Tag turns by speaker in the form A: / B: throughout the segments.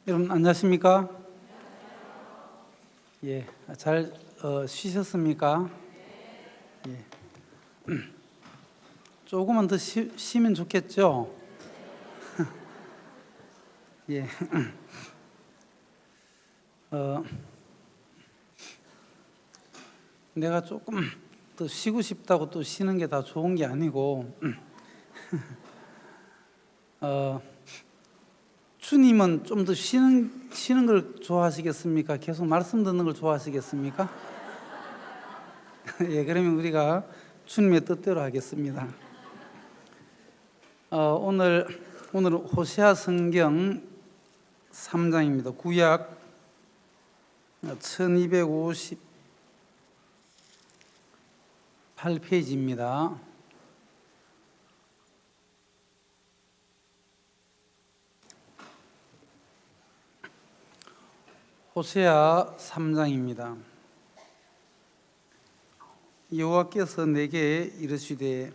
A: 여러분 안녕하십니까? 예, 잘 쉬셨습니까? 예. 조금만 더 쉬면 좋겠죠? 예. 내가 조금 더 쉬고 싶다고 또 쉬는 게 다 좋은 게 아니고, 주님은 좀 더 쉬는 걸 좋아하시겠습니까? 계속 말씀 듣는 걸 좋아하시겠습니까? 예, 그러면 우리가 주님의 뜻대로 하겠습니다. 오늘 호세아 성경 3장입니다. 구약 1258페이지입니다. 호세아 3장입니다. 여호와께서 내게 이르시되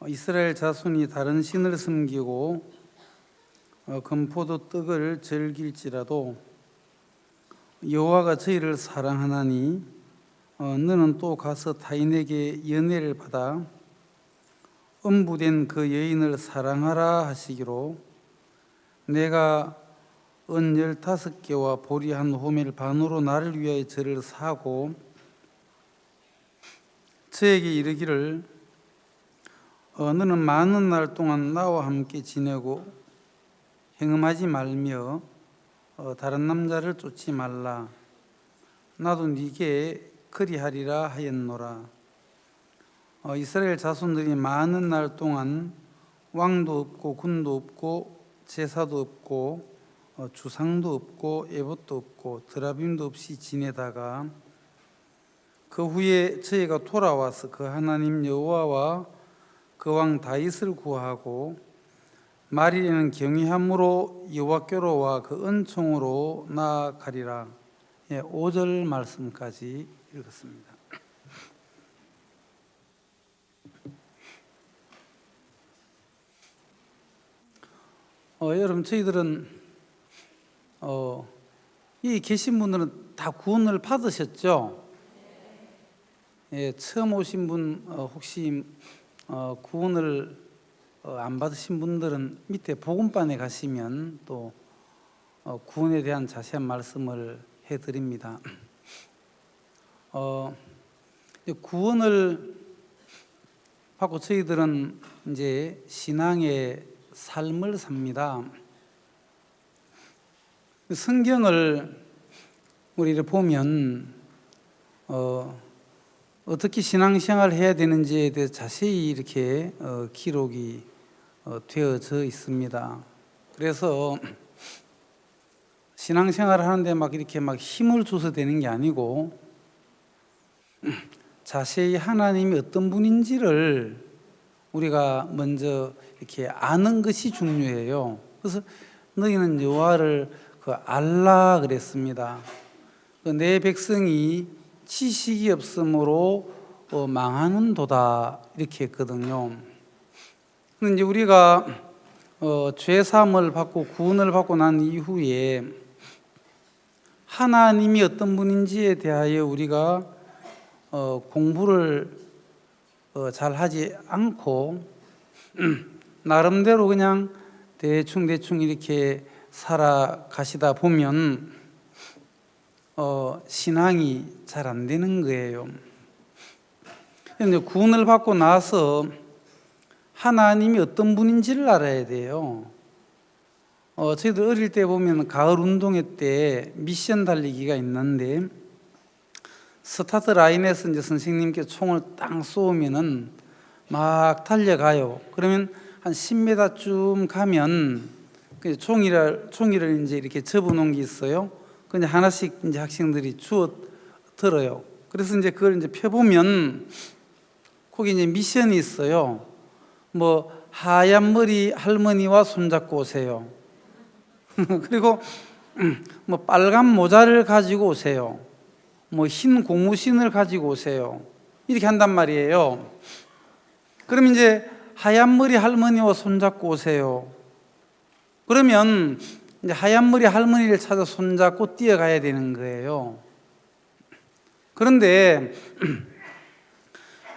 A: 이스라엘 자손이 다른 신을 섬기고 금포도 떡을 즐길지라도 여호와가 저희를 사랑하나니 너는 또 가서 타인에게 연애를 받아 음부된 그 여인을 사랑하라 하시기로 내가 은 15개와 보리 한 호멜 반으로 나를 위하여 저를 사고 저에게 이르기를 너는 많은 날 동안 나와 함께 지내고 행음하지 말며 다른 남자를 쫓지 말라. 나도 네게 그리하리라 하였노라. 이스라엘 자손들이 많은 날 동안 왕도 없고 군도 없고 제사도 없고 주상도 없고 에봇도 없고 드라빔도 없이 지내다가 그 후에 저희가 돌아와서 그 하나님 여호와와 그 왕 다윗을 구하고 말일에는 경외함으로 여호와께로와 그 은총으로 나아가리라. 5절 말씀까지 읽었습니다. 여러분 저희들은 이 계신 분들은 다 구원을 받으셨죠? 예, 처음 오신 분 혹시 구원을 안 받으신 분들은 밑에 복음반에 가시면 또 구원에 대한 자세한 말씀을 해드립니다. 구원을 받고 저희들은 이제 신앙의 삶을 삽니다. 성경을 우리를 보면 어떻게 신앙생활을 해야 되는지에 대해 자세히 이렇게 기록이 되어져 있습니다. 그래서 신앙생활을 하는데 막 이렇게 막 힘을 줘서 되는 게 아니고 자세히 하나님이 어떤 분인지를 우리가 먼저 이렇게 아는 것이 중요해요. 그래서 너희는 여호와를 알라 그랬습니다. 내 백성이 지식이 없으므로 망하는도다 이렇게 했거든요. 그런데 이제 우리가 죄 사함을 받고 구원을 받고 난 이후에 하나님이 어떤 분인지에 대하여 우리가 공부를 잘 하지 않고 나름대로 그냥 대충 이렇게 살아가시다 보면 신앙이 잘 안 되는 거예요. 그런데 구원을 받고 나서 하나님이 어떤 분인지를 알아야 돼요. 저희들 어릴 때 보면 가을 운동회 때 미션 달리기가 있는데 스타트 라인에서 이제 선생님께 총을 딱 쏘면은 막 달려가요. 그러면 한 10m 가면 종이를 이제 이렇게 접어놓은 게 있어요. 근데 하나씩 이제 학생들이 주워 들어요. 그래서 이제 그걸 이제 펴보면 거기 이제 미션이 있어요. 뭐 하얀 머리 할머니와 손잡고 오세요. 그리고 뭐 빨간 모자를 가지고 오세요. 뭐 흰 고무신을 가지고 오세요. 이렇게 한단 말이에요. 그럼 이제 하얀 머리 할머니와 손잡고 오세요. 그러면 이제 하얀 머리 할머니를 찾아 손잡고 뛰어가야 되는 거예요. 그런데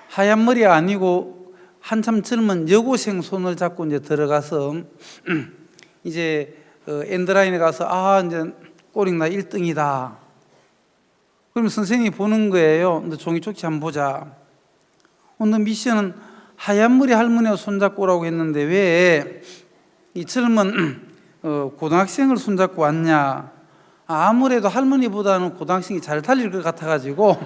A: 하얀 머리 아니고 한참 젊은 여고생 손을 잡고 이제 들어가서 이제 엔드라인에 가서 이제 꼬링 나 1등이다. 그럼 선생님이 보는 거예요. 너 종이 쪽지 한번 보자. 오늘 미션은 하얀 머리 할머니와 손잡고 오라고 했는데 왜 이 젊은 고등학생을 손잡고 왔냐? 아무래도 할머니보다는 고등학생이 잘 달릴 것 같아가지고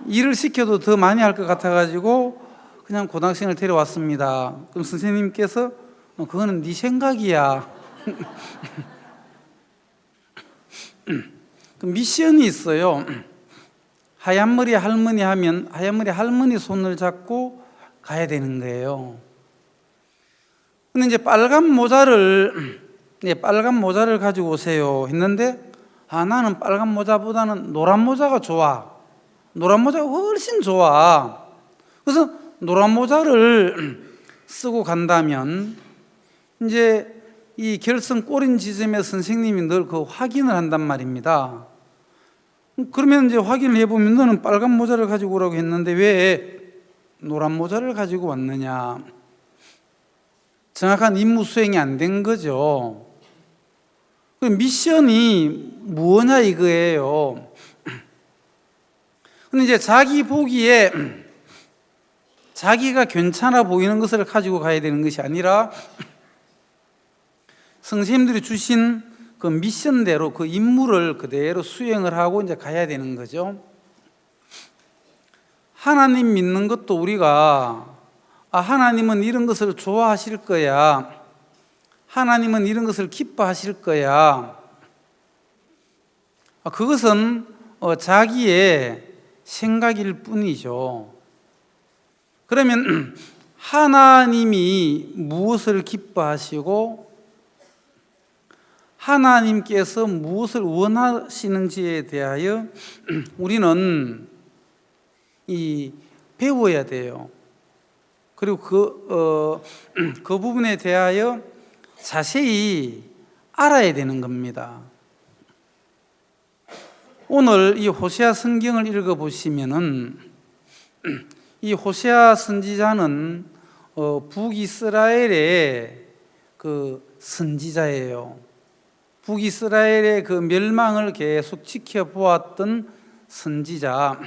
A: 일을 시켜도 더 많이 할 것 같아가지고 그냥 고등학생을 데려왔습니다. 그럼 선생님께서 그거는 네 생각이야. 그 미션이 있어요. 하얀 머리 할머니 하면 하얀 머리 할머니 손을 잡고 가야 되는 거예요. 근데 이제 빨간 모자를 가지고 오세요 했는데 나는 빨간 모자보다는 노란 모자가 좋아. 노란 모자가 훨씬 좋아. 그래서 노란 모자를 쓰고 간다면 이제 이 결승 꼬린 지점에 선생님이 늘 그 확인을 한단 말입니다. 그러면 이제 확인을 해보면 너는 빨간 모자를 가지고 오라고 했는데 왜 노란 모자를 가지고 왔느냐? 정확한 임무 수행이 안 된 거죠. 그 미션이 뭐냐 이거예요. 근데 이제 자기 보기에 자기가 괜찮아 보이는 것을 가지고 가야 되는 것이 아니라 선생님들이 주신 그 미션대로 그 임무를 그대로 수행을 하고 이제 가야 되는 거죠. 하나님 믿는 것도 우리가 하나님은 이런 것을 좋아하실 거야. 하나님은 이런 것을 기뻐하실 거야. 그것은 자기의 생각일 뿐이죠. 그러면 하나님이 무엇을 기뻐하시고 하나님께서 무엇을 원하시는지에 대하여 우리는 배워야 돼요. 그리고 그 부분에 대하여 자세히 알아야 되는 겁니다. 오늘 이 호세아 성경을 읽어보시면은 이 호세아 선지자는 북이스라엘의 그 선지자예요. 북이스라엘의 그 멸망을 계속 지켜보았던 선지자.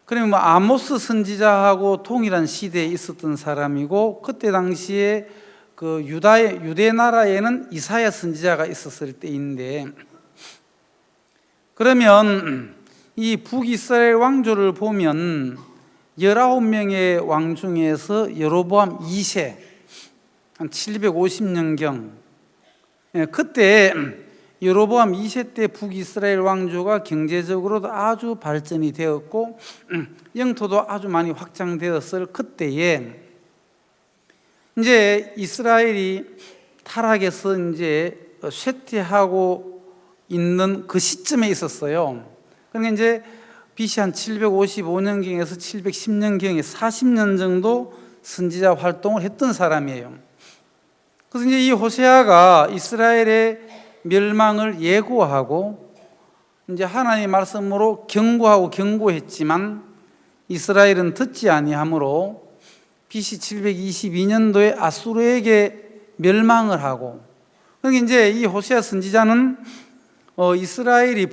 A: 그러면 아모스 선지자하고 동일한 시대에 있었던 사람이고 그때 당시에 그 유대 나라에는 이사야 선지자가 있었을 때인데 그러면 이 북이스라엘 왕조를 보면 19명의 왕 중에서 여로보암 2세 한 750년경 그때 여로보암 2세 때 북이스라엘 왕조가 경제적으로도 아주 발전이 되었고 영토도 아주 많이 확장되었을 그때에 이제 이스라엘이 타락해서 이제 쇠퇴하고 있는 그 시점에 있었어요. 그러니까 이제 BC 한 755년경에서 710년경에 40년 정도 선지자 활동을 했던 사람이에요. 그래서 이제 이 호세아가 이스라엘의 멸망을 예고하고 이제 하나님의 말씀으로 경고하고 경고했지만 이스라엘은 듣지 아니하므로 BC 722년도에 아수르에게 멸망을 하고 그러니까 이제 이 호세아 선지자는 북이스라엘이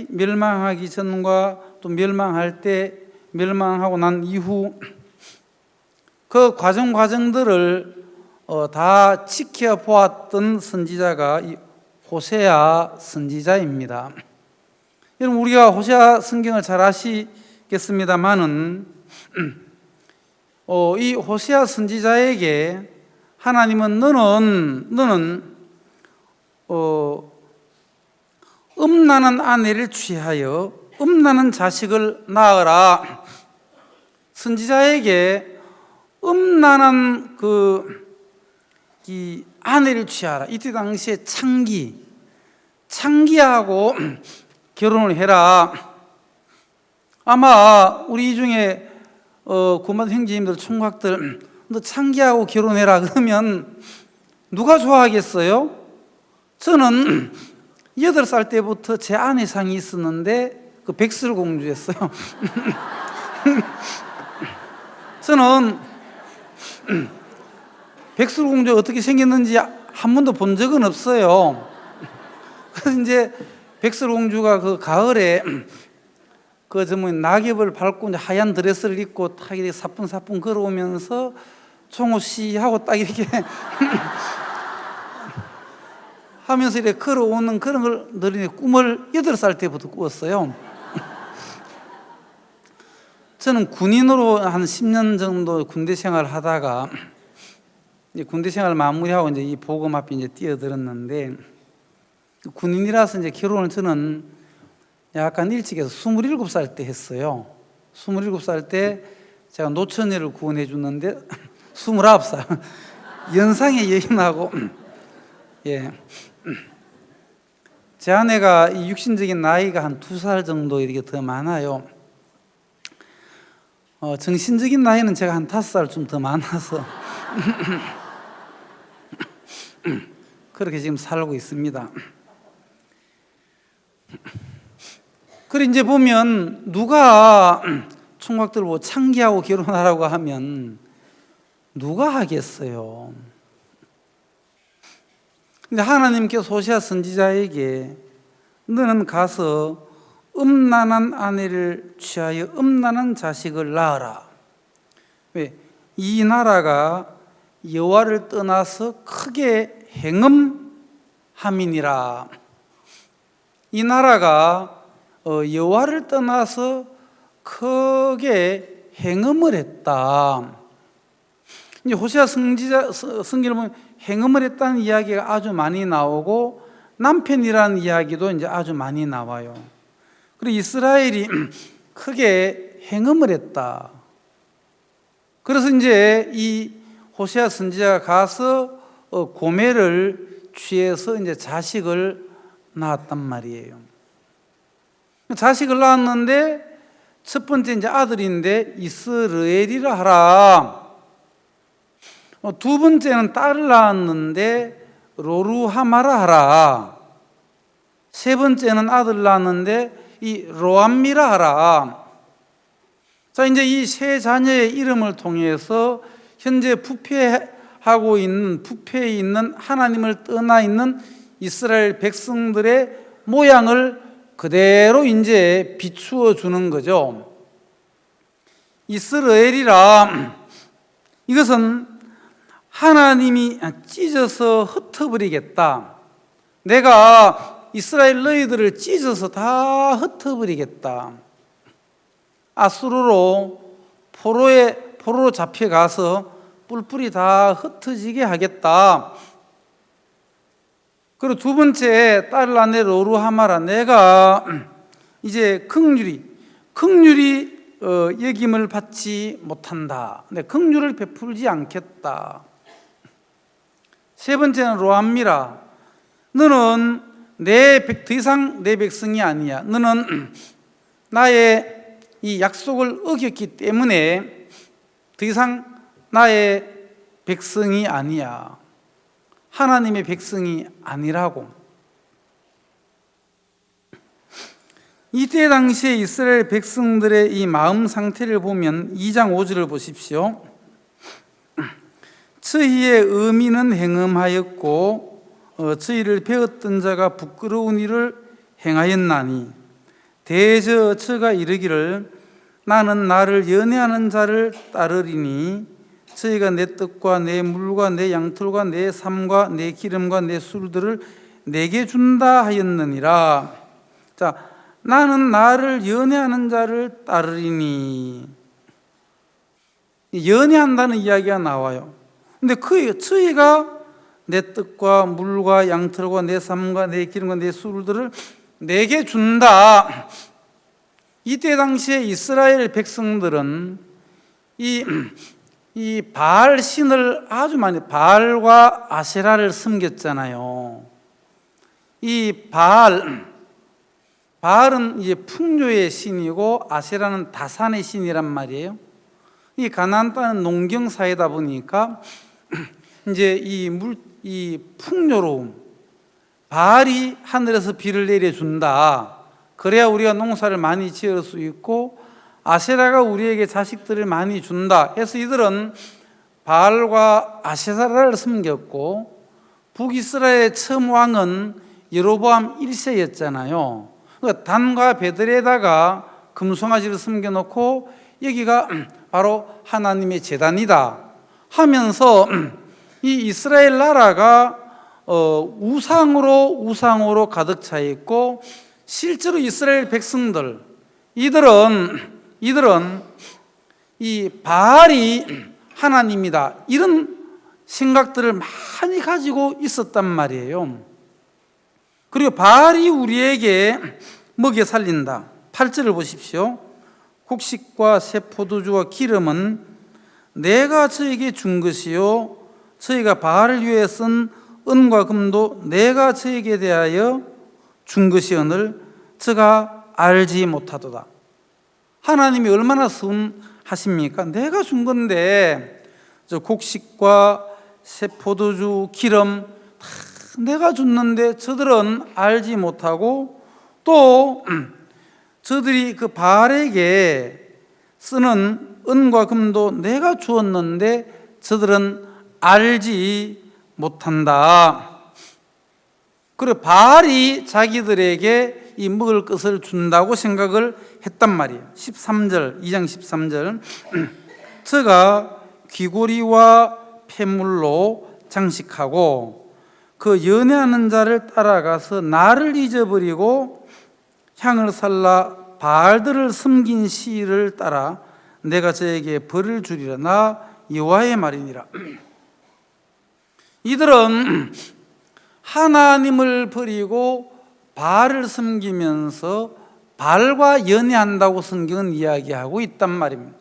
A: 멸망하기 전과 또 멸망할 때 멸망하고 난 이후 그 과정들을 다 지켜보았던 선지자가 이 호세아 선지자입니다. 여러분 우리가 호세아 성경을 잘 아시겠습니다만은 이 호세아 선지자에게 하나님은 너는 음란한 아내를 취하여 음란한 자식을 낳으라. 선지자에게 음란한 이 아내를 취하라. 이때 당시에 창기하고 결혼을 해라. 아마 우리 중에 구만 형제님들 총각들 너 창기하고 결혼해라 그러면 누가 좋아하겠어요? 저는 8살 때부터 제 아내상이 있었는데 그 백설공주였어요. 저는 백설공주가 어떻게 생겼는지 한 번도 본 적은 없어요. 그래서 이제 백설공주가 그 가을에 그 낙엽을 밟고 이제 하얀 드레스를 입고 딱 이렇게 사뿐사뿐 걸어오면서 종호 씨 하고 딱 이렇게 하면서 이렇게 걸어오는 그런 걸 늘 꿈을 8살 때부터 꾸었어요. 저는 군인으로 한 10년 정도 군대 생활을 하다가 이제 군대 생활 마무리하고 이제 이 복음 앞에 이제 뛰어들었는데, 군인이라서 이제 결혼을 저는 약간 일찍 해서 27살 때 했어요. 27살 때 제가 노처녀를 구원해 줬는데 29살 연상의 여인하고 예. 제 아내가 이 육신적인 나이가 한 2살 정도 이렇게 더 많아요. 정신적인 나이는 제가 한 5살 좀 더 많아서 그렇게 지금 살고 있습니다. 그래 이제 보면 누가 총각들 뭐 창기하고 결혼하라고 하면 누가 하겠어요? 근데 하나님께서 호세아 선지자에게 너는 가서 음란한 아내를 취하여 음란한 자식을 낳아라. 왜? 이 나라가 여호와를 떠나서 크게 행음함이니라. 이 나라가 여호와를 떠나서 크게 행음을 했다. 이제 호세아 성경을 보면 행음을 했다는 이야기가 아주 많이 나오고 남편이라는 이야기도 이제 아주 많이 나와요. 그리고 이스라엘이 크게 행음을 했다. 그래서 이제 이 호세아 선지자가 가서 고매를 취해서 이제 자식을 낳았단 말이에요. 자식을 낳았는데 첫 번째 이제 아들인데 이스라엘이라 하라. 두 번째는 딸을 낳았는데 로루하마라 하라. 세 번째는 아들 낳았는데 이 로암미라 하라. 자, 이제 이 세 자녀의 이름을 통해서 현재 부패에 있는 하나님을 떠나 있는 이스라엘 백성들의 모양을 그대로 이제 비추어 주는 거죠. 이스라엘이라 이것은 하나님이 찢어서 흩어버리겠다. 내가 이스라엘 너희들을 찢어서 다 흩어버리겠다. 아수르로 포로로 잡혀가서 뿔뿔이 다 흩어지게 하겠다. 그리고 두 번째 딸을 낳은 로루하마라. 내가 이제 긍휼히 여김을 받지 못한다. 긍휼을 베풀지 않겠다. 세 번째는 로암미라. 너는 더 이상 내 백성이 아니야. 너는 나의 이 약속을 어겼기 때문에 더 이상 나의 백성이 아니야. 하나님의 백성이 아니라고. 이때 당시에 이스라엘 백성들의 이 마음 상태를 보면 2장 5절을 보십시오. 저희의 의미는 행음하였고 저희를 배웠던 자가 부끄러운 일을 행하였나니 대저 저가 이르기를 나는 나를 연애하는 자를 따르리니 저희가 내 떡과 내 물과 내 양털과 내 삶과 내 기름과 내 술들을 내게 준다 하였느니라. 자, 나는 나를 연애하는 자를 따르리니. 연애한다는 이야기가 나와요. 근데 저희가 내 떡과 물과 양털과 내 삶과 내 기름과 내 술들을 내게 준다. 이때 당시에 이스라엘 백성들은 이 바알 신을 아주 많이, 바알과 아세라를 섬겼잖아요. 이 바알은 이제 풍요의 신이고 아세라는 다산의 신이란 말이에요. 이 가나안 땅은 농경 사회다 보니까 이제 이 이 풍요로움, 바알이 하늘에서 비를 내려준다. 그래야 우리가 농사를 많이 지을 수 있고 아세라가 우리에게 자식들을 많이 준다 해서 이들은 바알과 아세라를 섬겼고, 북이스라엘의 처음 왕은 여로보암 1세였잖아요. 그러니까 단과 베들에다가 금송아지를 섬겨놓고 여기가 바로 하나님의 제단이다 하면서 이 이스라엘 나라가 우상으로 가득 차 있고, 실제로 이스라엘 백성들 이들은 이 바알이 하나님이다 이런 생각들을 많이 가지고 있었단 말이에요. 그리고 바알이 우리에게 먹여 살린다. 8절을 보십시오. 곡식과 새 포도주와 기름은 내가 저에게 준 것이요 저희가 바알을 위해 쓴 은과 금도 내가 저에게 대하여 준 것이오늘 저가 알지 못하도다. 하나님이 얼마나 선하십니까? 내가 준 건데 저 곡식과 새 포도주, 기름 다 내가 줬는데 저들은 알지 못하고, 또 저들이 그 바알에게 쓰는 은과 금도 내가 주었는데 저들은 알지 못한다. 그리고 바알이 자기들에게 이 먹을 것을 준다고 생각을 했단 말이에요. 13절, 2장 13절 저가 귀고리와 폐물로 장식하고 그 연애하는 자를 따라가서 나를 잊어버리고 향을 살라 바알들을 섬긴 시를 따라 내가 저에게 벌을 주리라. 나 여호와의 말이니라. 이들은 하나님을 버리고 바알을 섬기면서 바알과 연애한다고 성경은 이야기하고 있단 말입니다.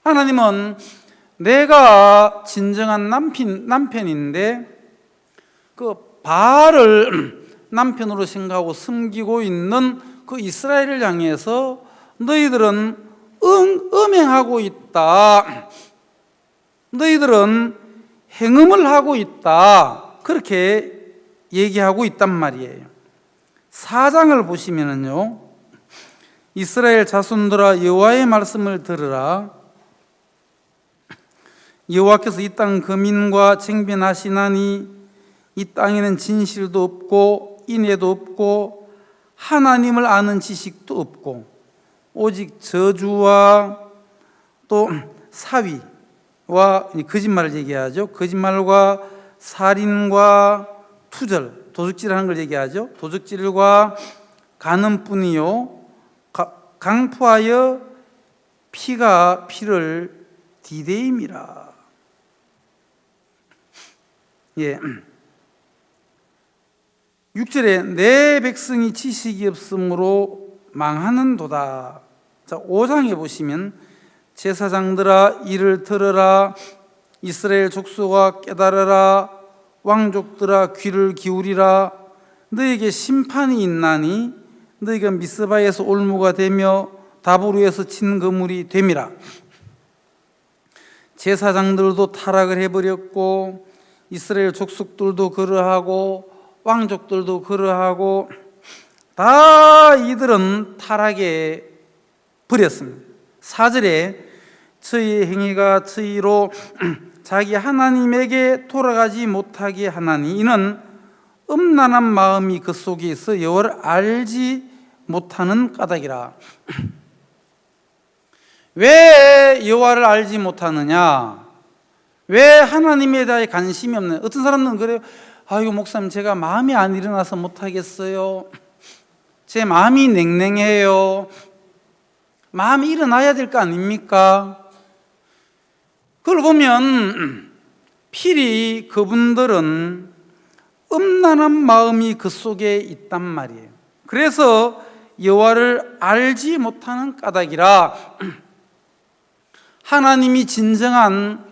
A: 하나님은 내가 진정한 남편인데 그 바알을 남편으로 생각하고 섬기고 있는 그 이스라엘을 향해서 너희들은 음행하고 있다, 너희들은 행음을 하고 있다, 그렇게 얘기하고 있단 말이에요. 4장을 보시면은요, 이스라엘 자손들아 여호와의 말씀을 들으라. 여호와께서 이 땅 거민과 쟁변하시나니 이 땅에는 진실도 없고 인애도 없고 하나님을 아는 지식도 없고 오직 저주와 또 사위와 거짓말을 얘기하죠. 거짓말과 살인과 투절, 도둑질하는 걸 얘기하죠. 도둑질과 간음뿐이요 강포하여 피가 피를 디대임이라. 예. 6절에 내 백성이 지식이 없으므로 망하는도다. 자, 5장에 보시면 제사장들아 이를 들으라, 이스라엘 족속아 깨달으라, 왕족들아 귀를 기울이라. 너에게 심판이 있나니 너희가 미스바에서 올무가 되며 다보루에서 친 거물이 됨이라. 제사장들도 타락을 해버렸고 이스라엘 족속들도 그러하고 왕족들도 그러하고 다 이들은 타락해 버렸습니다. 4절에 저희의 행위가 저희로 자기 하나님에게 돌아가지 못하게 하나니 이는 음란한 마음이 그 속에 있어 여호와를 알지 못하는 까닭이라. 왜 여호와를 알지 못하느냐? 왜 하나님에 대해 관심이 없느냐? 어떤 사람들은 그래요. 아이고 목사님, 제가 마음이 안 일어나서 못하겠어요. 제 마음이 냉랭해요. 마음이 일어나야 될 거 아닙니까? 그걸 보면 필히 그분들은 음란한 마음이 그 속에 있단 말이에요. 그래서 여호와를 알지 못하는 까닭이라. 하나님이 진정한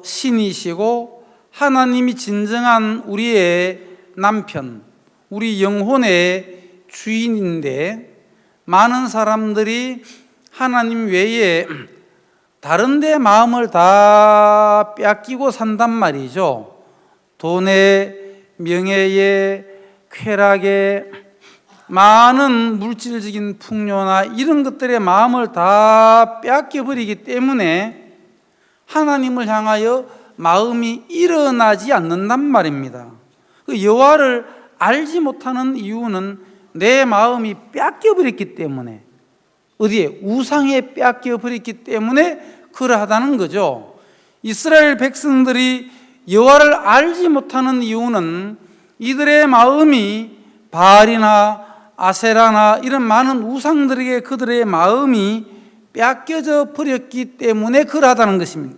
A: 신이시고 하나님이 진정한 우리의 남편, 우리 영혼의 주인인데 많은 사람들이 하나님 외에 다른 데 마음을 다 뺏기고 산단 말이죠. 돈에, 명예에, 쾌락에, 많은 물질적인 풍요나 이런 것들의 마음을 다 빼앗겨버리기 때문에 하나님을 향하여 마음이 일어나지 않는단 말입니다. 그 여호와를 알지 못하는 이유는 내 마음이 빼앗겨버렸기 때문에, 어디에? 우상에 빼앗겨버렸기 때문에 그러하다는 거죠. 이스라엘 백성들이 여호와를 알지 못하는 이유는 이들의 마음이 바알이나 아세라나 이런 많은 우상들에게 그들의 마음이 빼앗겨져 버렸기 때문에 그러하다는 것입니다.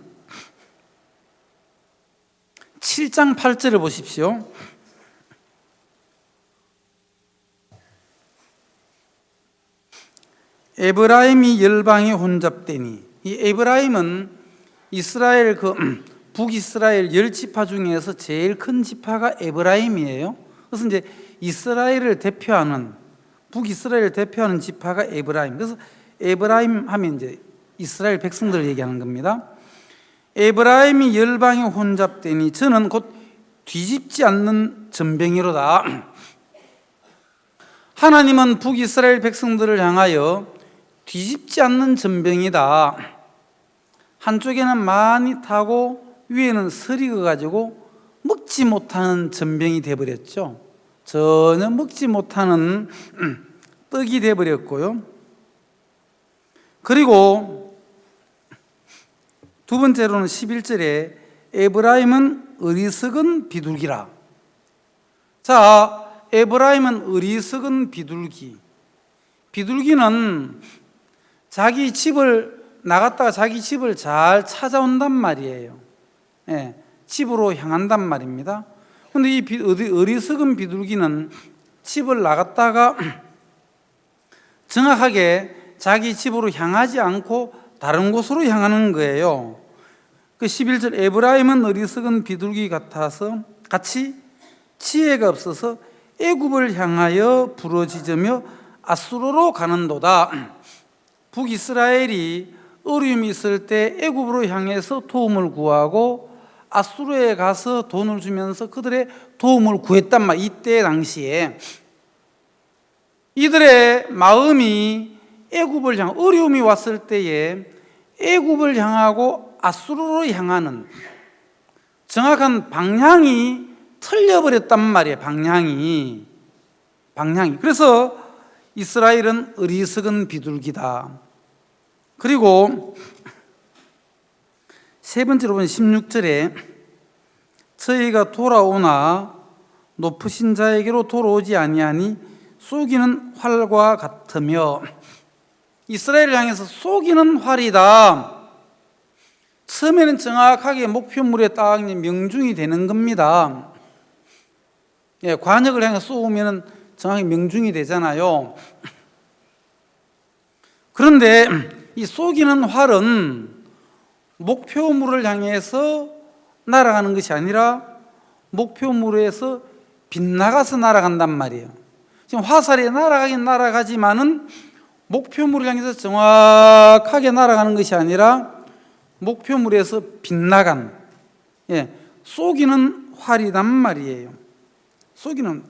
A: 7장 8절을 보십시오. 에브라임이 열방에 혼잡되니, 이 에브라임은 이스라엘 북이스라엘 10지파 중에서 제일 큰 지파가 에브라임이에요. 그래서 이제 이스라엘을 대표하는, 북이스라엘을 대표하는 지파가 에브라임. 그래서 에브라임 하면 이제 이스라엘 백성들을 얘기하는 겁니다. 에브라임이 열방에 혼잡되니 저는 곧 뒤집지 않는 전병이로다. 하나님은 북이스라엘 백성들을 향하여 뒤집지 않는 전병이다. 한쪽에는 많이 타고 위에는 설이 익어가지고 먹지 못하는 전병이 되어버렸죠. 전혀 먹지 못하는 떡이 되어버렸고요. 그리고 두 번째로는 11절에 에브라임은 어리석은 비둘기라. 자, 에브라임은 어리석은 비둘기. 비둘기는 자기 집을 나갔다가 자기 집을 잘 찾아온단 말이에요. 예, 집으로 향한단 말입니다. 그런데 이 어리석은 비둘기는 집을 나갔다가 정확하게 자기 집으로 향하지 않고 다른 곳으로 향하는 거예요. 그 11절 에브라임은 어리석은 비둘기 같이 지혜가 없어서 애굽을 향하여 부르짖으며 아수르로 가는도다. 북이스라엘이 어려움이 있을 때 애굽으로 향해서 도움을 구하고 아수르에 가서 돈을 주면서 그들의 도움을 구했단 말이에요. 이때 당시에 이들의 마음이 애굽을 향, 어려움이 왔을 때에 애굽을 향하고 아수르로 향하는 정확한 방향이 틀려버렸단 말이에요. 방향이. 그래서 이스라엘은 어리석은 비둘기다. 그리고 세 번째로 보면 16절에 저희가 돌아오나 높으신 자에게로 돌아오지 아니하니 쏘기는 활과 같으며, 이스라엘을 향해서 쏘기는 활이다. 처음에는 정확하게 목표물에 딱 명중이 되는 겁니다. 예, 관역을 향해 쏘면 정확히 명중이 되잖아요. 그런데 이 쏘기는 활은 목표물을 향해서 날아가는 것이 아니라 목표물에서 빗나가서 날아간단 말이에요. 지금 화살이 날아가긴 날아가지만은 목표물을 향해서 정확하게 날아가는 것이 아니라 목표물에서 빗나간, 예, 쏘기는 활이란 말이에요. 쏘기는,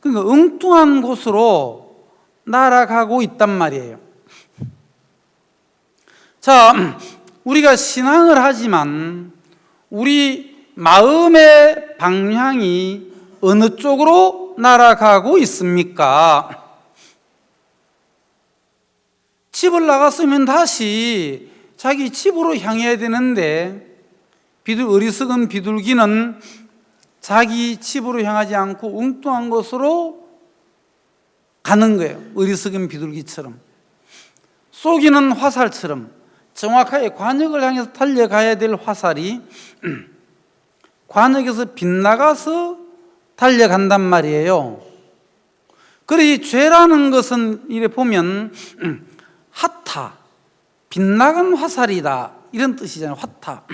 A: 그러니까 엉뚱한 곳으로 날아가고 있단 말이에요. 자, 우리가 신앙을 하지만 우리 마음의 방향이 어느 쪽으로 날아가고 있습니까? 집을 나갔으면 다시 자기 집으로 향해야 되는데 어리석은 비둘기는 자기 집으로 향하지 않고 엉뚱한 곳으로 가는 거예요. 어리석은 비둘기처럼. 쏘기는 화살처럼 정확하게 관역을 향해서 달려가야 될 화살이 관역에서 빗나가서 달려간단 말이에요. 그래, 이 죄라는 것은 이래 보면 핫타, 빗나간 화살이다, 이런 뜻이잖아요. 핫타,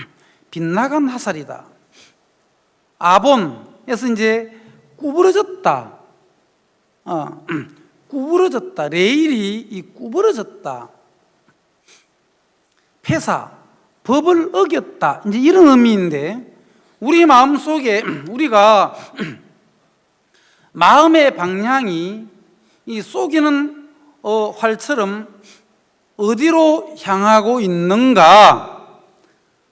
A: 빗나간 화살이다. 아본에서 이제 구부러졌다, 구부러졌다, 레일이 구부러졌다. 폐사, 법을 어겼다, 이제 이런 의미인데, 우리 마음 속에 우리가 마음의 방향이 이 쏘기는 활처럼 어디로 향하고 있는가?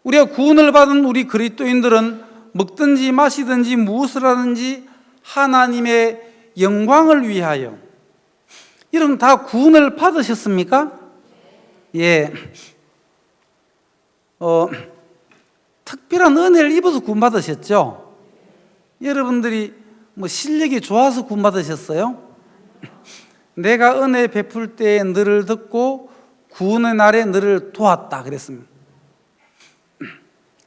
A: 우리가 구원을 받은 우리 그리스도인들은 먹든지 마시든지 무엇을 하든지 하나님의 영광을 위하여. 여러분 다 구원을 받으셨습니까? 예. 특별한 은혜를 입어서 구원받으셨죠? 여러분들이 뭐 실력이 좋아서 구원받으셨어요? 내가 은혜 베풀 때에 너를 듣고 구원의 날에 너를 도왔다 그랬습니다.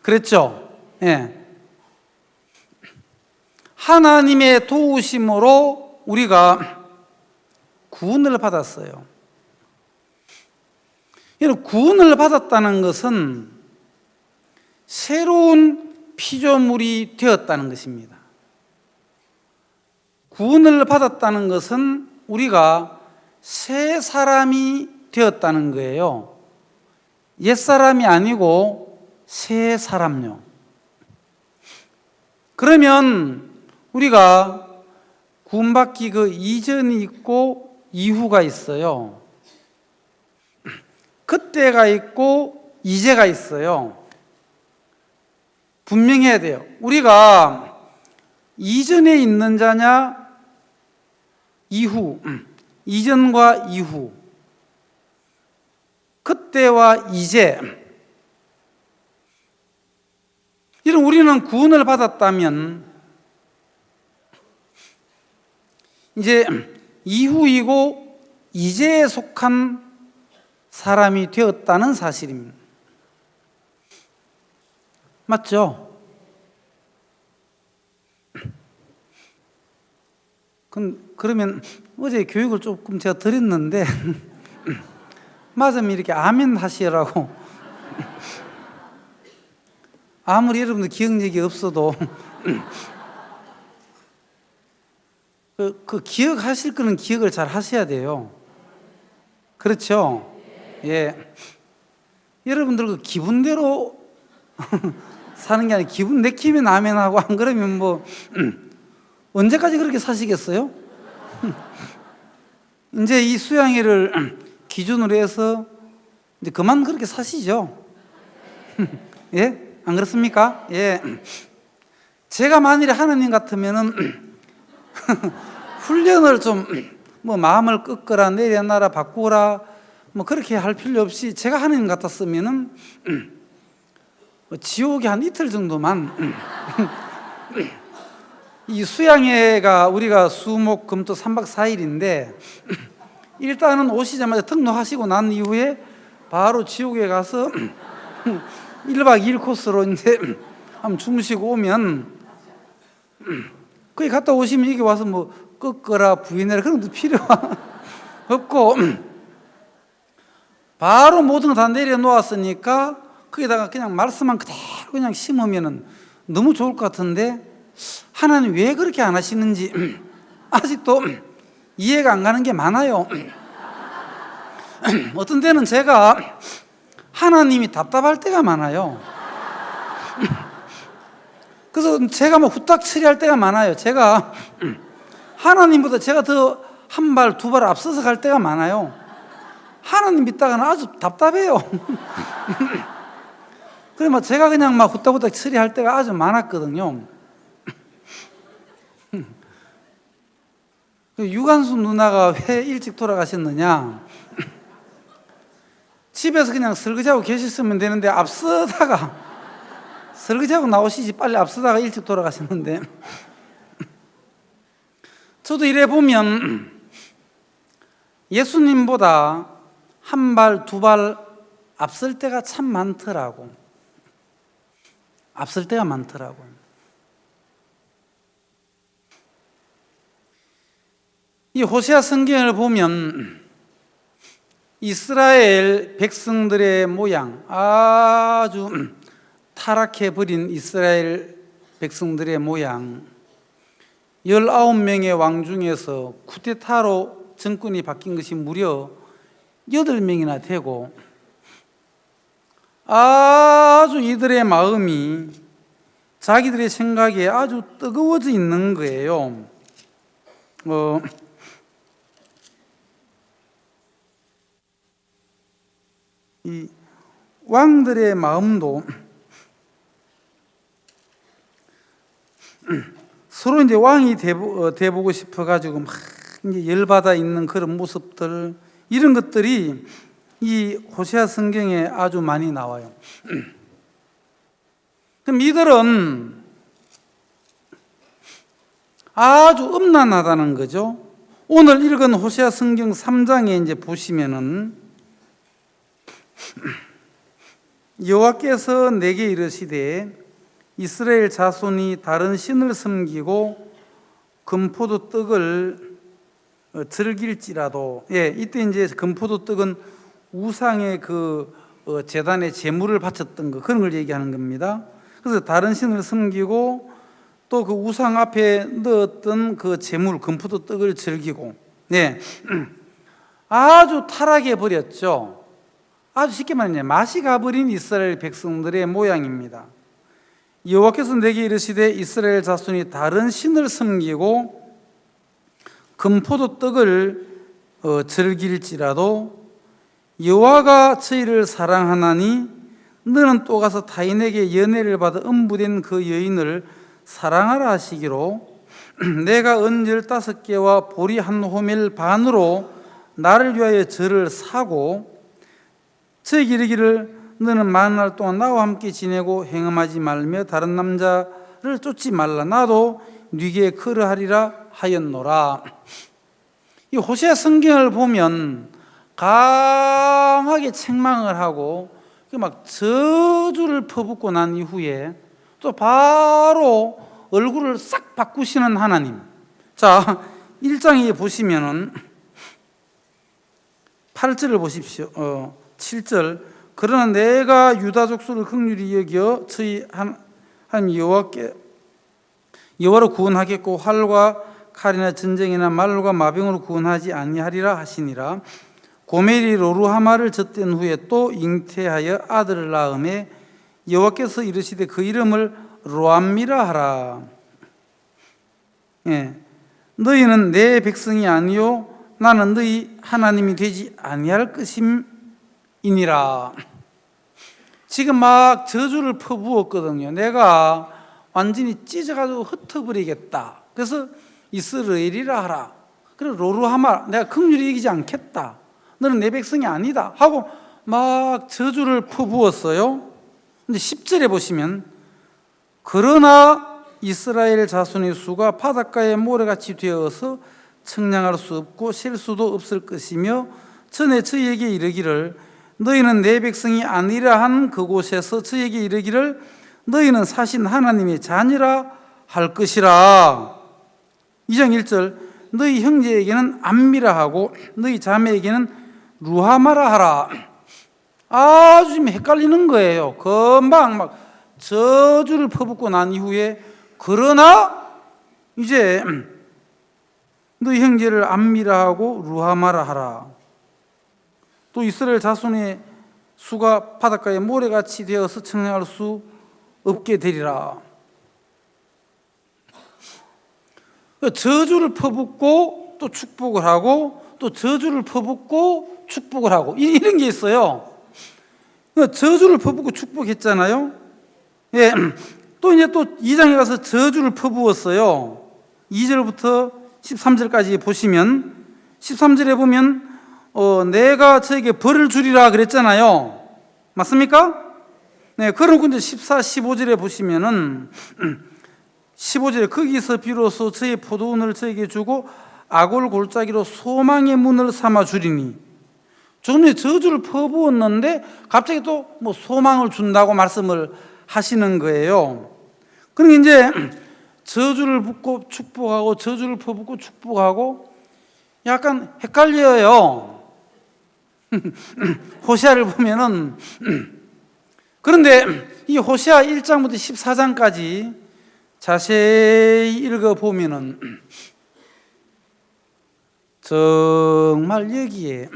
A: 그랬죠? 예. 하나님의 도우심으로 우리가 구원을 받았어요. 여러분, 구원을 받았다는 것은 새로운 피조물이 되었다는 것입니다. 구원을 받았다는 것은 우리가 새 사람이 되었다는 거예요. 옛사람이 아니고 새 사람요. 그러면 우리가 구원받기 그 이전이 있고 이후가 있어요. 그때가 있고 이제가 있어요. 분명해야 돼요. 우리가 이전에 있는 자냐, 이후, 이전과 이후, 그때와 이제. 이런 우리는 구원을 받았다면 이제 이후이고 이제에 속한 사람이 되었다는 사실입니다. 맞죠? 그러면 어제 교육을 조금 제가 드렸는데 맞으면 이렇게 아멘 하시라고. 아무리 여러분들 기억력이 없어도 그 기억하실 거는 기억을 잘 하셔야 돼요. 그렇죠? 예. 여러분들 그 기분대로 사는 게 아니라 기분 내키면 아멘하고 안 그러면 뭐 언제까지 그렇게 사시겠어요? 이제 이 수양회를 기준으로 해서 이제 그만 그렇게 사시죠. 예? 안 그렇습니까? 예. 제가 만일에 하나님 같으면은 훈련을 좀 뭐 마음을 꺾어라 내려놔라 바꾸라 뭐 그렇게 할 필요 없이 제가 하나님 같았으면은 지옥에 한 이틀 정도만 이 수양회가 우리가 수목 금토 3박 4일인데 일단은 오시자마자 등록하시고 난 이후에 바로 지옥에 가서 1박 2일 코스로 이제 한번 주무시고 오면 거기 갔다 오시면 여기 와서 뭐 꺾어라 부인해라 그런 것도 필요 없고 바로 모든 거 다 내려놓았으니까 거기다가 그냥 말씀만 그대로 그냥 심으면 너무 좋을 것 같은데 하나님 왜 그렇게 안 하시는지 아직도 이해가 안 가는 게 많아요. 어떤 때는 제가 하나님이 답답할 때가 많아요. 그래서 제가 뭐 후딱 처리할 때가 많아요. 제가 하나님보다 제가 더 한 발, 두 발 앞서서 갈 때가 많아요. 하나님 믿다가는 아주 답답해요. 그래 막 제가 그냥 막 후딱후딱 처리할 때가 아주 많았거든요. 유관순 누나가 왜 일찍 돌아가셨느냐? 집에서 그냥 설거지하고 계셨으면 되는데 앞서다가 설거지하고 나오시지 빨리 앞서다가 일찍 돌아가셨는데 저도 이래 보면 예수님보다 한 발, 두 발 앞설 때가 참 많더라고. 앞설 때가 많더라고요. 이 호세아 성경을 보면 이스라엘 백성들의 모양, 아주 타락해버린 이스라엘 백성들의 모양, 19명의 왕 중에서 쿠데타로 정권이 바뀐 것이 무려 8명이나 되고 아주 이들의 마음이 자기들의 생각에 아주 뜨거워져 있는 거예요. 이 왕들의 마음도 서로 이제 왕이 돼보고 싶어가지고 막 이제 열받아 있는 그런 모습들, 이런 것들이 이 호세아 성경에 아주 많이 나와요. 그럼 이들은 아주 음란하다는 거죠. 오늘 읽은 호세아 성경 3장에 이제 보시면은 여호와께서 내게 이르시되 이스라엘 자손이 다른 신을 섬기고 금포도 떡을 즐길지라도, 이때 이제 금포도 떡은 우상의 그 제단에 제물을 바쳤던 거, 그런 걸 얘기하는 겁니다. 그래서 다른 신을 섬기고 또 그 우상 앞에 넣었던 그 제물 금포도 떡을 즐기고, 아주 타락해 버렸죠. 아주 쉽게 말하면 맛이 가버린 이스라엘 백성들의 모양입니다. 여호와께서 내게 이르시되 이스라엘 자손이 다른 신을 섬기고 금포도 떡을 즐길지라도 여호와가 저희를 사랑하나니 너는 또 가서 타인에게 연애를 받아 음부된 그 여인을 사랑하라 하시기로 내가 은 15개와 보리 한 호멜 반으로 나를 위하여 저를 사고 저에게 이르기를 너는 많은 날 동안 나와 함께 지내고 행음하지 말며 다른 남자를 쫓지 말라. 나도 네게 그러하리라 하였노라. 이 호세아 성경을 보면 강하게 책망을 하고 막 저주를 퍼붓고 난 이후에 또 바로 얼굴을 싹 바꾸시는 하나님. 자, 1장에 보시면은 8절을 보십시오. 7절. 그러나 내가 유다 족속을 긍휼히 여겨 저희 하나님 여호와로 구원하겠고 활과 칼이나 전쟁이나 말과 마병으로 구원하지 아니하리라 하시니라. 고멜이 로루하마를 젖댄 후에 또 잉태하여 아들을 낳음에 여호와께서 이르시되 그 이름을 로암미라 하라. 너희는 내 백성이 아니요 나는 너희 하나님이 되지 아니할 것임이니라. 지금 막 저주를 퍼부었거든요. 내가 완전히 찢어가지고 흩어버리겠다. 그래서 이스라엘이라 하라. 그리고 로루하마, 내가 긍휼히 여기지 않겠다. 너는 내 백성이 아니다 하고 막 저주를 퍼부었어요. 근데 10절에 보시면 그러나 이스라엘 자손의 수가 바닷가의 모래같이 되어서 측량할 수 없고 셀 수도 없을 것이며 전에 저희에게 이르기를 너희는 내 백성이 아니라 한 그곳에서 저희에게 이르기를 너희는 사신 하나님의 자녀라 할 것이라. 2장 1절 너희 형제에게는 암미라 하고 너희 자매에게는 루하마라 하라. 아주 지금 헷갈리는 거예요. 금방 막 저주를 퍼붓고 난 이후에 그러나 이제 너희 형제를 암미라 하고 루하마라 하라. 또 이스라엘 자손의 수가 바닷가에 모래같이 되어서 측량할 수 없게 되리라. 저주를 퍼붓고 또 축복을 하고 또 저주를 퍼붓고 축복을 하고 이런 게 있어요. 저주를 퍼붓고 축복했잖아요. 또 이제 또 2장에 가서 저주를 퍼부었어요. 2절부터 13절까지 보시면 13절에 보면 내가 저에게 벌을 주리라 그랬잖아요. 맞습니까? 그러고 이제 14, 15절에 보시면은 15절에 거기서 비로소 저의 포도원을 저에게 주고 아골 골짜기로 소망의 문을 삼아 주리니. 조금 전에 저주를 퍼부었는데 갑자기 또 뭐 소망을 준다고 말씀을 하시는 거예요. 그러니까 이제 저주를 붓고 축복하고 저주를 퍼붓고 축복하고 약간 헷갈려요. 호세아를 보면은. 그런데 이 호세아 1장부터 14장까지 자세히 읽어보면은 정말 여기에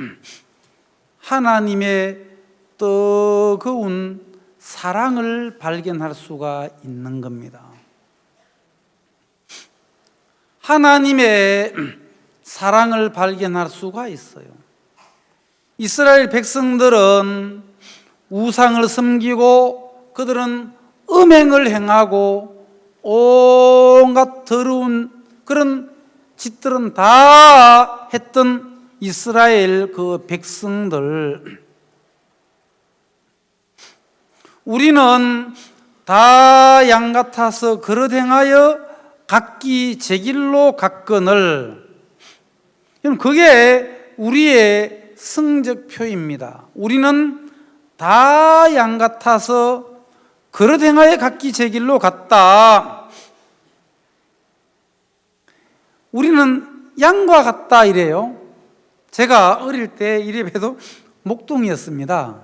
A: 하나님의 뜨거운 사랑을 발견할 수가 있는 겁니다. 하나님의 사랑을 발견할 수가 있어요. 이스라엘 백성들은 우상을 섬기고 그들은 음행을 행하고 온갖 더러운 그런 짓들은 다 했던 이스라엘 그 백성들, 우리는 다 양 같아서 그릇 행하여 각기 제 길로 갔거늘. 그게 우리의 성적표입니다. 우리는 다 양 같아서 그릇 행하여 각기 제 길로 갔다. 우리는 양과 같다 이래요. 제가 어릴 때 이래봬도 목동이었습니다.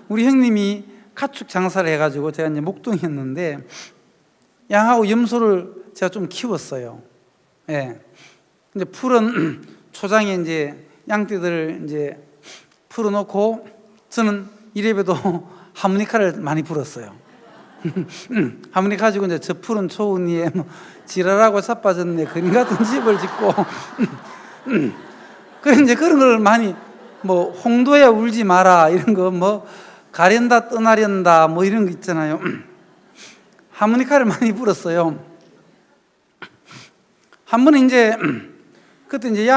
A: 우리 형님이 가축 장사를 해가지고 제가 이제 목동이었는데 양하고 염소를 제가 좀 키웠어요. 예. 근데 풀은 초장에 이제 양떼들을 이제 풀어놓고 저는 이래봬도 하모니카를 많이 불었어요. 하모니카 가지고 이제 저 푸른 초원 위에 뭐 지랄하고 자빠졌네 그림 같은 집을 짓고 그래서 이제 그런 걸 많이 뭐 홍도야 울지 마라 이런 거 뭐 가련다 떠나련다 뭐 이런 거 있잖아요. 하모니카를 많이 불었어요. 한 번은 이제 그때 이제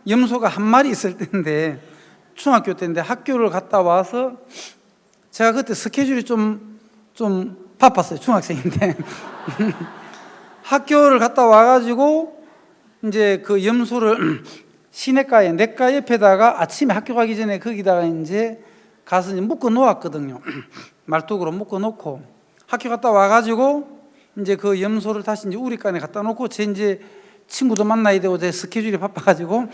A: 염소가 한 마리 있을 때인데 중학교 때인데 학교를 갔다 와서 제가 그때 스케줄이 좀 바빴어요. 중학생인데 학교를 갔다 와가지고 이제 그 염소를 시내가에 냇가 옆에다가 아침에 학교 가기 전에 거기다가 이제 가서 이제 묶어 놓았거든요. 말뚝으로 묶어 놓고 학교 갔다 와가지고 이제 그 염소를 다시 이제 우리간에 갖다 놓고 제 이제 친구도 만나야 되고 제 스케줄이 바빠가지고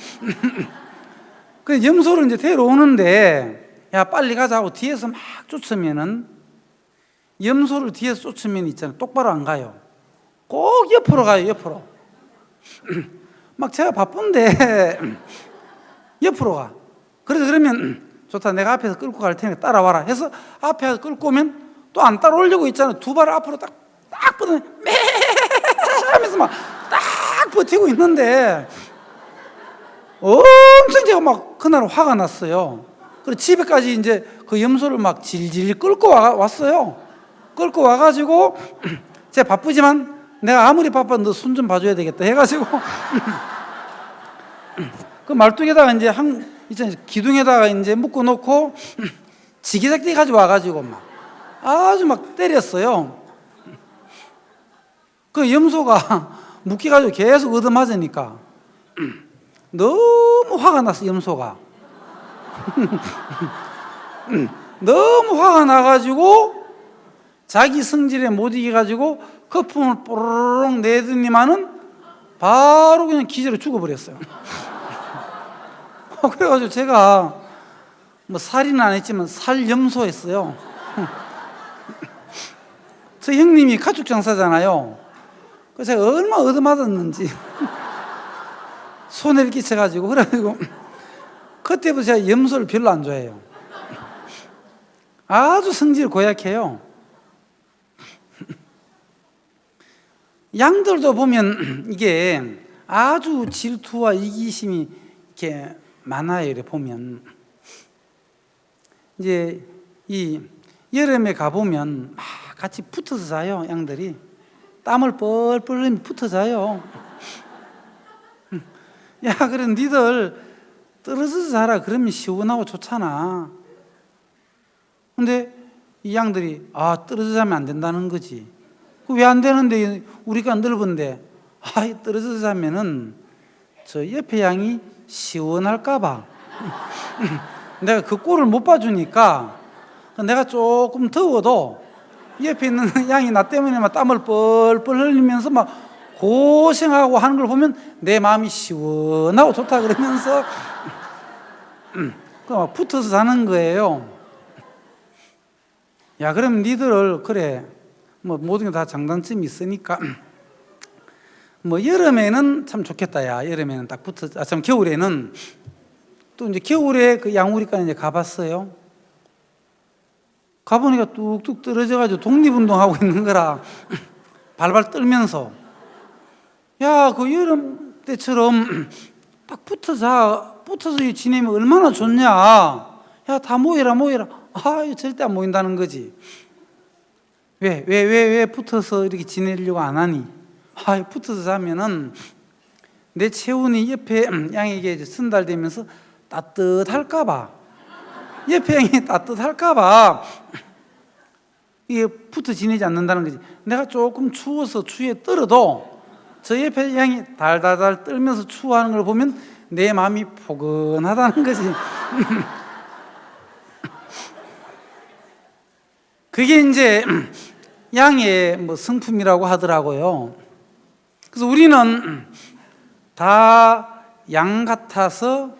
A: 그 염소를 이제 데려오는데 야 빨리 가자고 뒤에서 막 쫓으면은 염소를 뒤에서 쫓으면 있잖아요. 똑바로 안 가요. 꼭 옆으로 가요. 옆으로. 막 제가 바쁜데 옆으로 가. 그래서 그러면 좋다. 내가 앞에서 끌고 갈 테니까 따라와라 해서 앞에 끌고 오면 또 안 따라오려고 있잖아요. 두 발을 앞으로 딱 뻗으면 매 하면서 막 딱 버티고 있는데 엄청 제가 막 그날 화가 났어요. 그래서 집에까지 이제 그 염소를 막 질질 끌고 왔어요. 끌고 와가지고 제가 바쁘지만 내가 아무리 바빠도 너 손 좀 봐줘야 되겠다 해가지고 그 말뚝에다가 이제 기둥에다가 이제 묶어놓고 지게작기 가지고 와가지고 막 아주 막 때렸어요. 그 염소가 묶여가지고 계속 얻어맞으니까 너무 화가 났어. 염소가 너무 화가 나가지고 자기 성질에 못 이겨가지고 거품을 뽀로록 내더니만은 바로 그냥 기절해 죽어버렸어요. 그래가지고 제가 뭐 살인은 안 했지만 살염소했어요. 저 형님이 가축 장사잖아요. 그래서 제가 얼마나 얻어맞았는지 손해를 끼쳐가지고 그래가지고 그때부터 제가 염소를 별로 안 좋아해요. 아주 성질 고약해요. 양들도 보면 이게 아주 질투와 이기심이 이렇게 많아요. 이렇게 보면 이제 이 여름에 가보면 막 같이 붙어서 자요. 양들이 땀을 뻘뻘 흘리면 붙어 자요. 야, 그래 니들 떨어져서 자라. 그러면 시원하고 좋잖아. 근데 이 양들이 떨어져 자면 안 된다는 거지. 왜 안 되는데? 우리가 넓은데. 떨어져서 자면은 저 옆에 양이 시원할까봐. 내가 그 꼴을 못 봐주니까 내가 조금 더워도 옆에 있는 양이 나 때문에 막 땀을 뻘뻘 흘리면서 막 고생하고 하는 걸 보면 내 마음이 시원하고 좋다 그러면서 막 붙어서 자는 거예요. 야, 그럼 니들을 그래 뭐 모든 게 다 장단점이 있으니까 뭐 여름에는 참 좋겠다. 야, 여름에는 딱 붙어. 참 겨울에는 또 이제 겨울에 그 양우리까지 이제 가봤어요. 가보니까 뚝뚝 떨어져가지고 독립운동하고 있는 거라 발발 떨면서 야, 그 여름 때처럼 딱 붙어서 지내면 얼마나 좋냐. 야, 다 모여라. 아, 절대 안 모인다는 거지. 왜 붙어서 이렇게 지내려고 안 하니? 아, 붙어서 자면은 내 체온이 옆에 양에게 전달되면서 따뜻할까봐, 옆에 양이 따뜻할까봐 이게 붙어 지내지 않는다는 거지. 내가 조금 추워서 추위에 떨어도 저 옆에 양이 달달달 떨면서 추워하는 걸 보면 내 마음이 포근하다는 거지. 그게 이제 양의 성품이라고 하더라고요. 그래서 우리는 다 양 같아서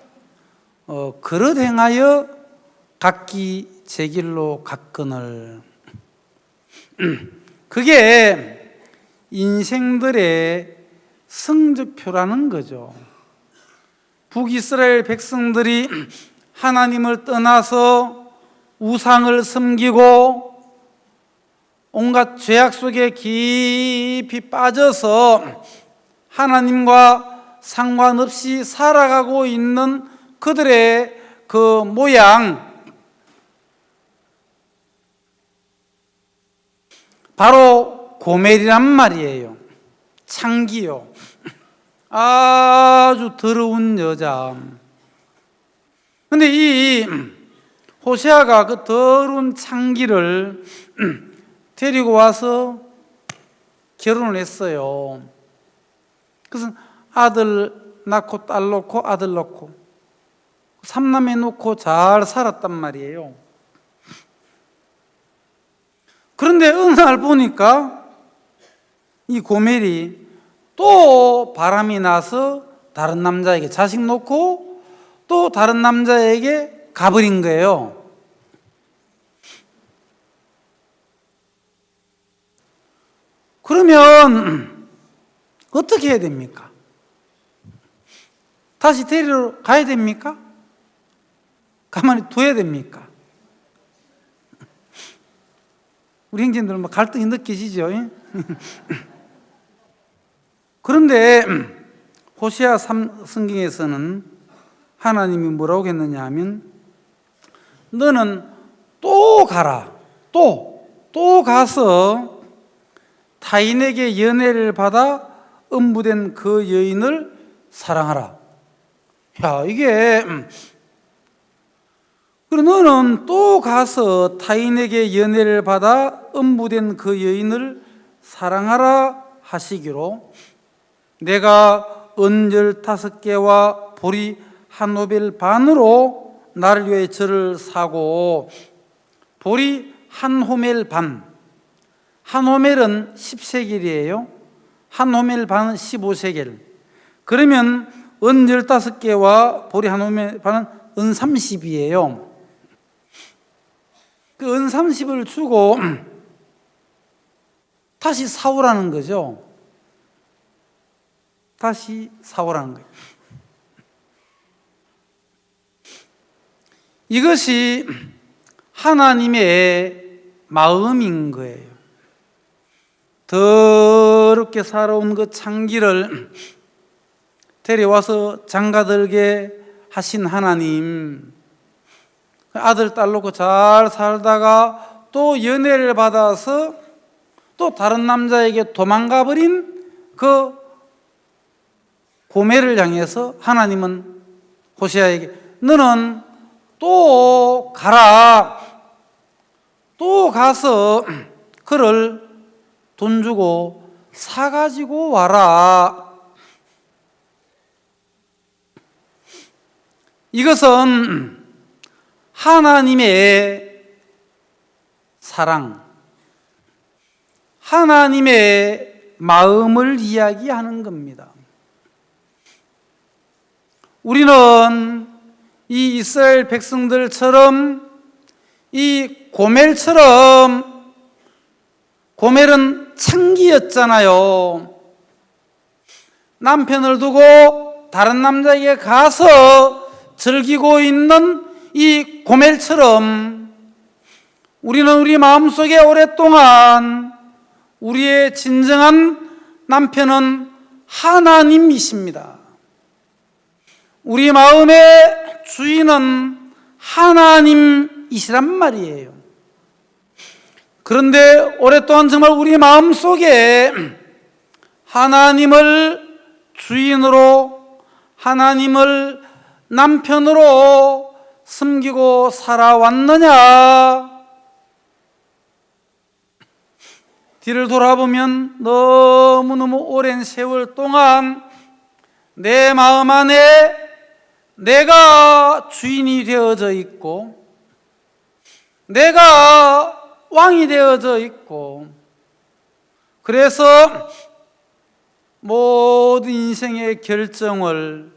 A: 그릇 행하여 각기 제 길로 갔거늘. 그게 인생들의 성적표라는 거죠. 북이스라엘 백성들이 하나님을 떠나서 우상을 섬기고 온갖 죄악 속에 깊이 빠져서 하나님과 상관없이 살아가고 있는 그들의 그 모양, 바로 고멜이란 말이에요. 창기요. 아주 더러운 여자. 근데 이 호세아가 그 더러운 창기를 데리고 와서 결혼을 했어요. 그래서 아들 낳고 딸 놓고 아들 놓고 삼남매 놓고 잘 살았단 말이에요. 그런데 어느 날 보니까 이 고멜이 또 바람이 나서 다른 남자에게 자식 놓고 또 다른 남자에게 가버린 거예요. 그러면 어떻게 해야 됩니까? 다시 데리러 가야 됩니까? 가만히 둬야 됩니까? 우리 형제님들 갈등이 느껴지죠? 그런데 호세아 성경에서는 하나님이 뭐라고 했느냐 하면 너는 또 가라. 또 가서 타인에게 연애를 받아 음부된 그 여인을 사랑하라. 야, 이게 그래 너는 또 가서 타인에게 연애를 받아 음부된 그 여인을 사랑하라 하시기로 내가 은 15개와 보리 1호벨 반으로 나를 위해 절을 사고 보리 1호멜 반, 1호멜은 10세겔이에요. 1호멜 반은 15세겔. 그러면 은 15개와 보리 1호멜 반은 은 30이에요. 그 은 30을 주고 다시 사오라는 거죠. 다시 사오라는 거예요. 이것이 하나님의 마음인 거예요. 더럽게 살아온 그 창기를 데려와서 장가들게 하신 하나님, 아들 딸 놓고 잘 살다가 또 연애를 받아서 또 다른 남자에게 도망가 버린 그 고멜을 향해서 하나님은 호세아에게 너는 또 가라. 또 가서 그를 돈 주고 사가지고 와라. 이것은 하나님의 사랑, 하나님의 마음을 이야기하는 겁니다. 우리는 이 이스라엘 백성들처럼 이 고멜처럼, 고멜은 창기였잖아요. 남편을 두고 다른 남자에게 가서 즐기고 있는 이 고멜처럼 우리는 우리 마음속에 오랫동안 우리의 진정한 남편은 하나님이십니다. 우리 마음의 주인은 하나님이시란 말이에요. 그런데 오랫동안 정말 우리 마음속에 하나님을 주인으로, 하나님을 남편으로 섬기고 살아왔느냐? 뒤를 돌아보면 너무너무 오랜 세월 동안 내 마음 안에 내가 주인이 되어져 있고, 내가 왕이 되어져 있고, 그래서 모든 인생의 결정을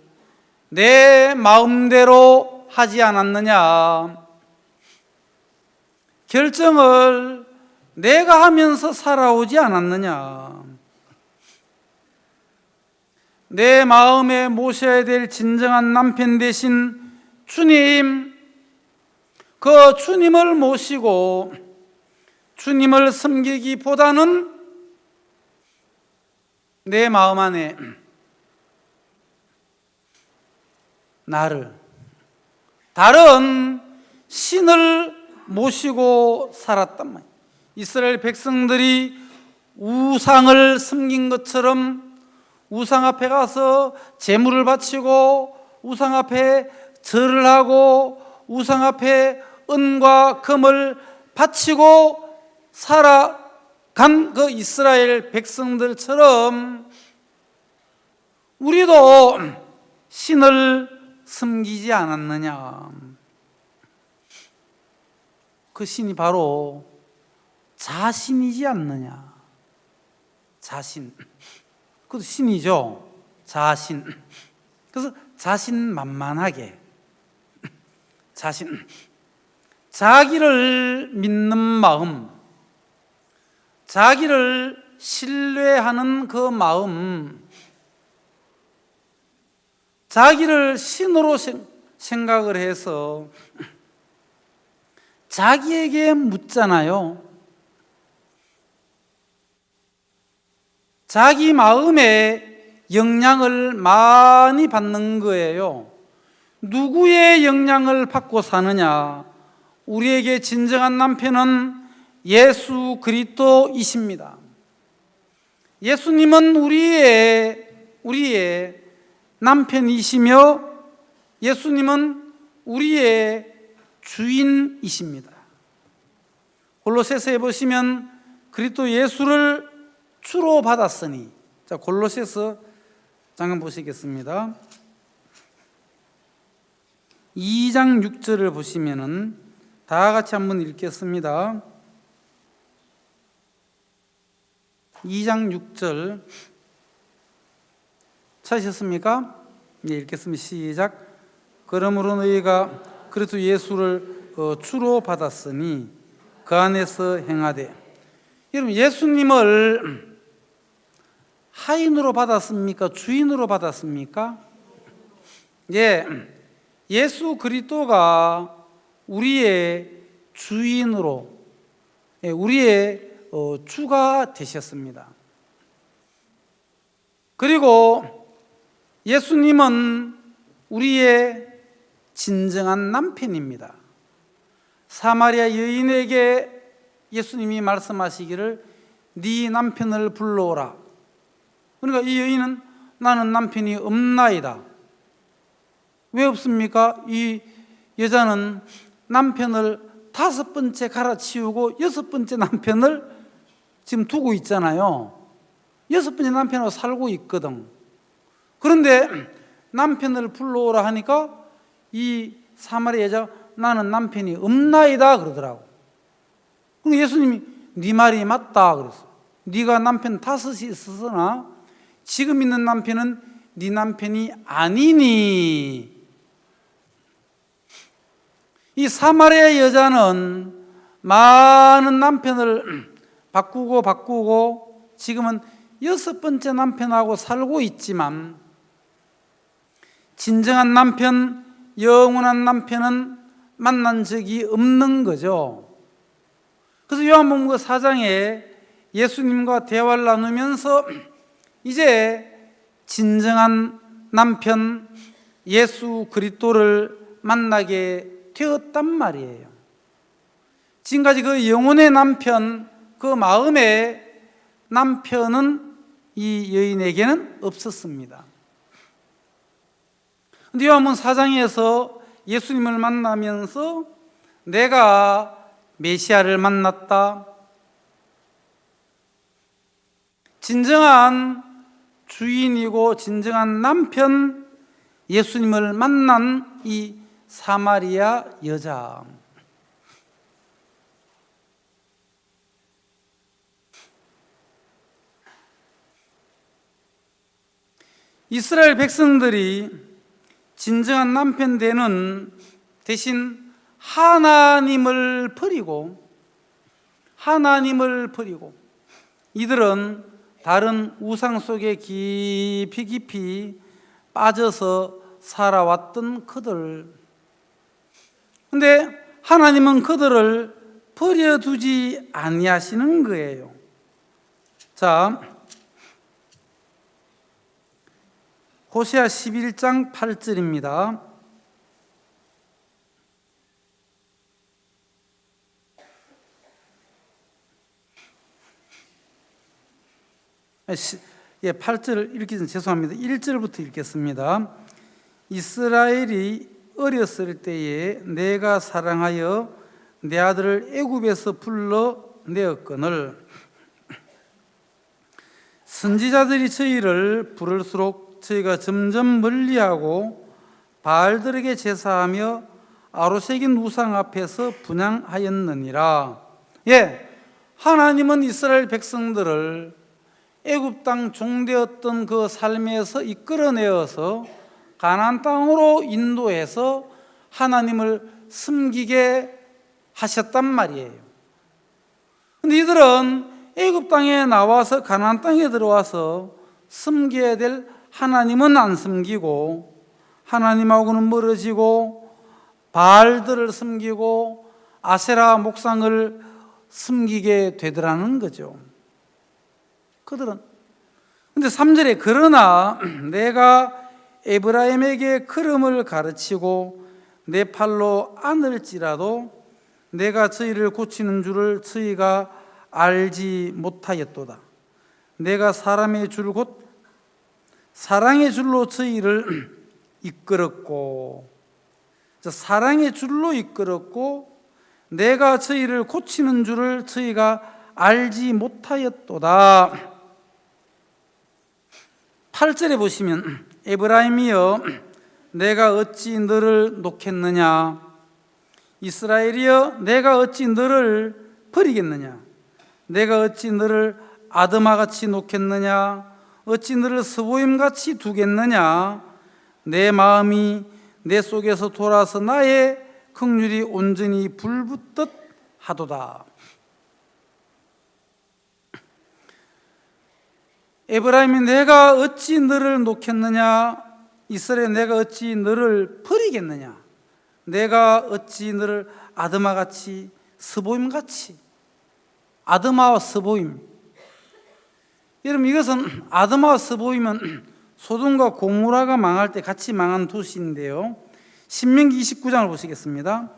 A: 내 마음대로 하지 않았느냐? 결정을 내가 하면서 살아오지 않았느냐? 내 마음에 모셔야 될 진정한 남편 되신 주님, 그 주님을 모시고 주님을 섬기기보다는 내 마음 안에 나를, 다른 신을 모시고 살았단 말이에요. 이스라엘 백성들이 우상을 섬긴 것처럼 우상 앞에 가서 제물을 바치고 우상 앞에 절을 하고 우상 앞에 은과 금을 바치고 살아간 그 이스라엘 백성들처럼 우리도 신을 섬기지 않았느냐? 그 신이 바로 자신이지 않느냐? 자신. 그것도 신이죠. 자신. 그래서 자신만만하게, 자기를 믿는 마음, 자기를 신뢰하는 그 마음, 자기를 신으로 생각을 해서 자기에게 묻잖아요. 자기 마음에 영향을 많이 받는 거예요. 누구의 영향을 받고 사느냐? 우리에게 진정한 남편은 예수 그리스도이십니다. 예수님은 우리의 남편이시며 예수님은 우리의 주인이십니다. 골로새서에 보시면 그리스도 예수를 주로 받았으니, 자, 골로새서 잠깐 보시겠습니다. 2장 6절을 보시면은 다 같이 한번 읽겠습니다. 2장 6절 찾으셨습니까? 네, 읽겠습니다. 시작. 그러므로 너희가 그리스도 예수를 주로 받았으니 그 안에서 행하되. 여러분, 예수님을 하인으로 받았습니까? 주인으로 받았습니까? 예, 예수 그리스도가 우리의 주인으로, 우리의 주가 되셨습니다. 그리고 예수님은 우리의 진정한 남편입니다. 사마리아 여인에게 예수님이 말씀하시기를 네 남편을 불러오라. 그러니까 이 여인은 나는 남편이 없나이다. 왜 없습니까? 이 여자는 남편을 5번째 갈아치우고 6번째 남편을 지금 두고 있잖아요. 6번째 남편하고 살고 있거든. 그런데 남편을 불러오라 하니까 이 사마리아 여자가 나는 남편이 없나이다 그러더라고. 그럼 예수님이 네 말이 맞다 그랬어. 네가 남편 5이 있었으나 지금 있는 남편은 네 남편이 아니니. 이 사마리아 여자는 많은 남편을 바꾸고 지금은 6번째 남편하고 살고 있지만 진정한 남편, 영원한 남편은 만난 적이 없는 거죠. 그래서 요한복음 4장에 예수님과 대화를 나누면서 이제 진정한 남편 예수 그리스도를 만나게 되었단 말이에요. 지금까지 그 영혼의 남편, 그 마음의 남편은 이 여인에게는 없었습니다. 근데 요한복음 4장에서 예수님을 만나면서 내가 메시아를 만났다, 진정한 주인이고 진정한 남편 예수님을 만난 이 사마리아 여자, 이스라엘 백성들이 진정한 남편 되는 대신 하나님을 버리고 이들은 다른 우상 속에 깊이 빠져서 살아왔던 그들. 근데 하나님은 그들을 버려두지 아니하시는 거예요. 자, 호세아 11장 8절입니다. 예, 8절을 읽기 전에 죄송합니다. 1절부터 읽겠습니다. 이스라엘이 어렸을 때에 내가 사랑하여 내 아들을 애굽에서 불러내었거늘 선지자들이 저희를 부를수록 저희가 점점 멀리하고 바알들에게 제사하며 아로새긴 우상 앞에서 분향하였느니라. 예, 하나님은 이스라엘 백성들을 애굽 땅 종되었던 그 삶에서 이끌어내어서 가나안 땅으로 인도해서 하나님을 섬기게 하셨단 말이에요. 근데 이들은 애굽 땅에 나와서 가나안 땅에 들어와서 섬겨야 될 하나님은 안 섬기고 하나님하고는 멀어지고 바알들을 섬기고 아세라 목상을 섬기게 되더라는 거죠. 그들은. 근데 3절에 그러나 내가 에브라임에게 걸음을 가르치고 내 팔로 안을지라도 내가 저희를 고치는 줄을 저희가 알지 못하였도다. 내가 사람의 줄 곧 사랑의 줄로 저희를 이끌었고, 사랑의 줄로 이끌었고 내가 저희를 고치는 줄을 저희가 알지 못하였도다. 8절에 보시면 에브라임이여 내가 어찌 너를 놓겠느냐, 이스라엘이여 내가 어찌 너를 버리겠느냐, 내가 어찌 너를 아드마같이 놓겠느냐, 어찌 너를 스보임같이 두겠느냐, 내 마음이 내 속에서 돌아서 나의 긍휼이 온전히 불붙듯 하도다. 에브라임이 내가 어찌 너를 놓겠느냐, 이스라엘 내가 어찌 너를 버리겠느냐, 내가 어찌 너를 아드마같이 스보임같이. 아드마와 스보임, 여러분 이것은 아드마와 스보임은 소돔과 고모라가 망할 때 같이 망한 도시인데요. 신명기 29장을 보시겠습니다.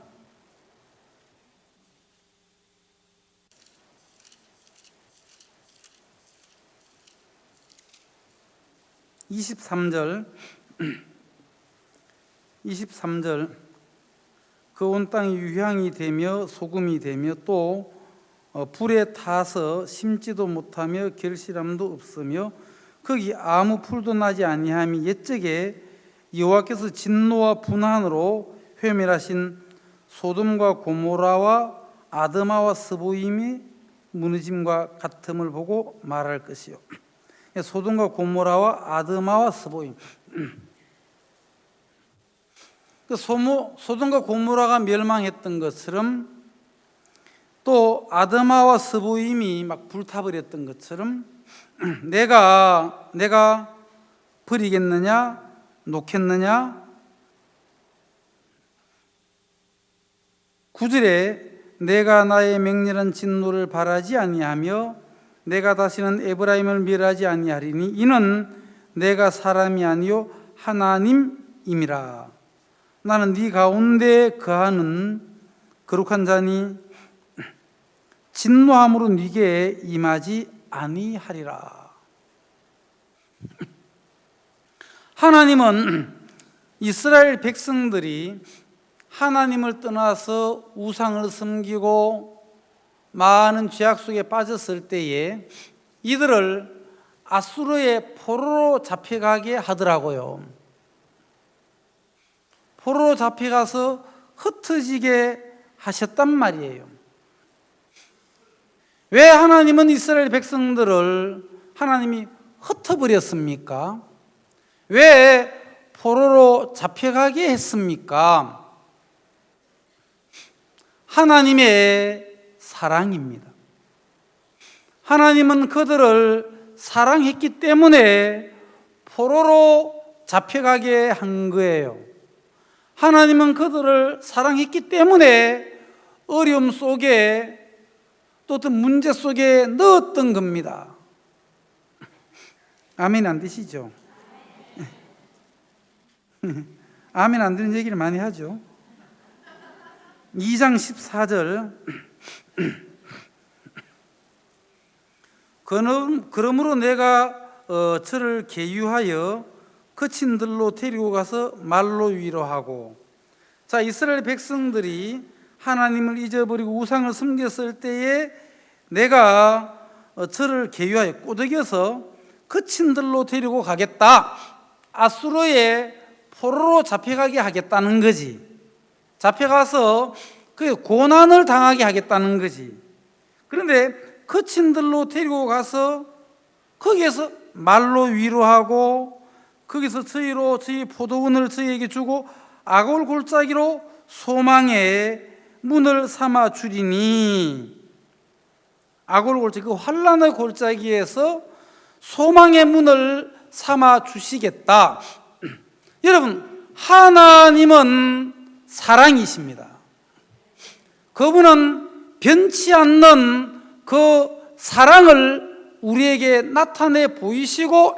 A: 23절 그 온 땅이 유향이 되며 소금이 되며 또 불에 타서 심지도 못하며 결실함도 없으며 거기 아무 풀도 나지 아니함이 옛적에 여호와께서 진노와 분한으로 회멸하신 소돔과 고모라와 아드마와 스보임이 무너짐과 같음을 보고 말할 것이요. 소돔과 고모라와 아드마와 스보임, 소돔과 고모라가 멸망했던 것처럼 또 아드마와 스보임이 막 불타버렸던 것처럼 내가 버리겠느냐 놓겠느냐. 9절에 내가 나의 맹렬한 진노를 바라지 아니하며 내가 다시는 에브라임을 멸하지 아니하리니 이는 내가 사람이 아니요 하나님임이라. 나는 네 가운데 거하는 거룩한 자니 진노함으로 네게 임하지 아니하리라. 하나님은 이스라엘 백성들이 하나님을 떠나서 우상을 섬기고 많은 죄악 속에 빠졌을 때에 이들을 아수르의 포로로 잡혀가게 하더라고요. 포로로 잡혀가서 흩어지게 하셨단 말이에요. 왜 하나님은 이스라엘 백성들을 하나님이 흩어버렸습니까? 왜 포로로 잡혀가게 했습니까? 하나님의 사랑입니다. 하나님은 그들을 사랑했기 때문에 포로로 잡혀가게 한 거예요. 하나님은 그들을 사랑했기 때문에 어려움 속에 또 어떤 문제 속에 넣었던 겁니다. 아멘 안 되시죠? 아멘 안 되는 얘기를 많이 하죠. 2장 14절 그러므로 내가 저를 계유하여 거친 들로 데리고 가서 말로 위로하고. 자, 이스라엘 백성들이 하나님을 잊어버리고 우상을 섬겼을 때에 내가 저를 계유하여 꼬드겨서 거친 들로 데리고 가겠다. 아수르의 포로로 잡혀가게 하겠다는 거지. 잡혀가서 그 고난을 당하게 하겠다는 거지. 그런데 거친 들로 데리고 가서 거기에서 말로 위로하고 거기서 저희 포도원을 저희에게 주고 아골 골짜기로 소망의 문을 삼아 주리니. 아골 골짜기, 그 환난의 골짜기에서 소망의 문을 삼아 주시겠다. 여러분, 하나님은 사랑이십니다. 그분은 변치 않는 그 사랑을 우리에게 나타내 보이시고,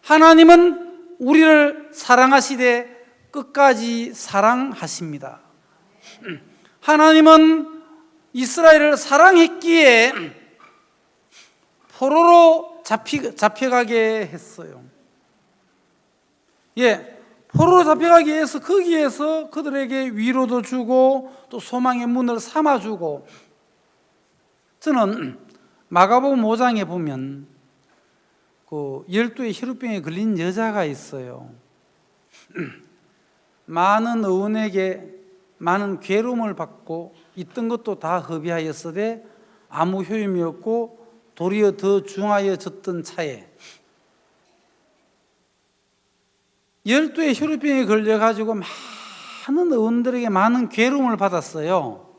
A: 하나님은 우리를 사랑하시되 끝까지 사랑하십니다. 하나님은 이스라엘을 사랑했기에 포로로 잡혀가게 했어요. 포로로 잡혀가게 해서 거기에서 그들에게 위로도 주고 또 소망의 문을 삼아주고. 저는 마가복음 5장에 보면 그 12의 혈루병에 걸린 여자가 있어요. 많은 의원에게 많은 괴로움을 받고 있던 것도 다 허비하였으되 아무 효임이 없고 도리어 더 중하여졌던 차에 12의 혈루병에 걸려가지고 많은 의원들에게 많은 괴로움을 받았어요.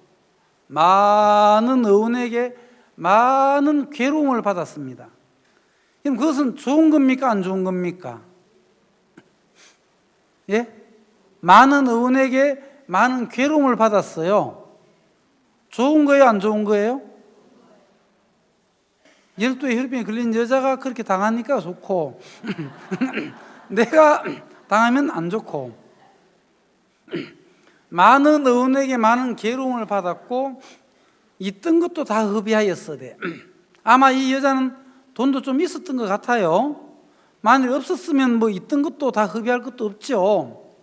A: 많은 의원에게 많은 괴로움을 받았습니다. 그럼 그것은 좋은 겁니까? 안 좋은 겁니까? 많은 의원에게 많은 괴로움을 받았어요. 좋은 거예요? 안 좋은 거예요? 12의 혈루병에 걸린 여자가 그렇게 당하니까 좋고 내가 당하면 안 좋고. 많은 의원에게 많은 괴로움을 받았고 있던 것도 다 허비하였으되. 아마 이 여자는 돈도 좀 있었던 것 같아요. 만일 없었으면 뭐 있던 것도 다 허비할 것도 없죠.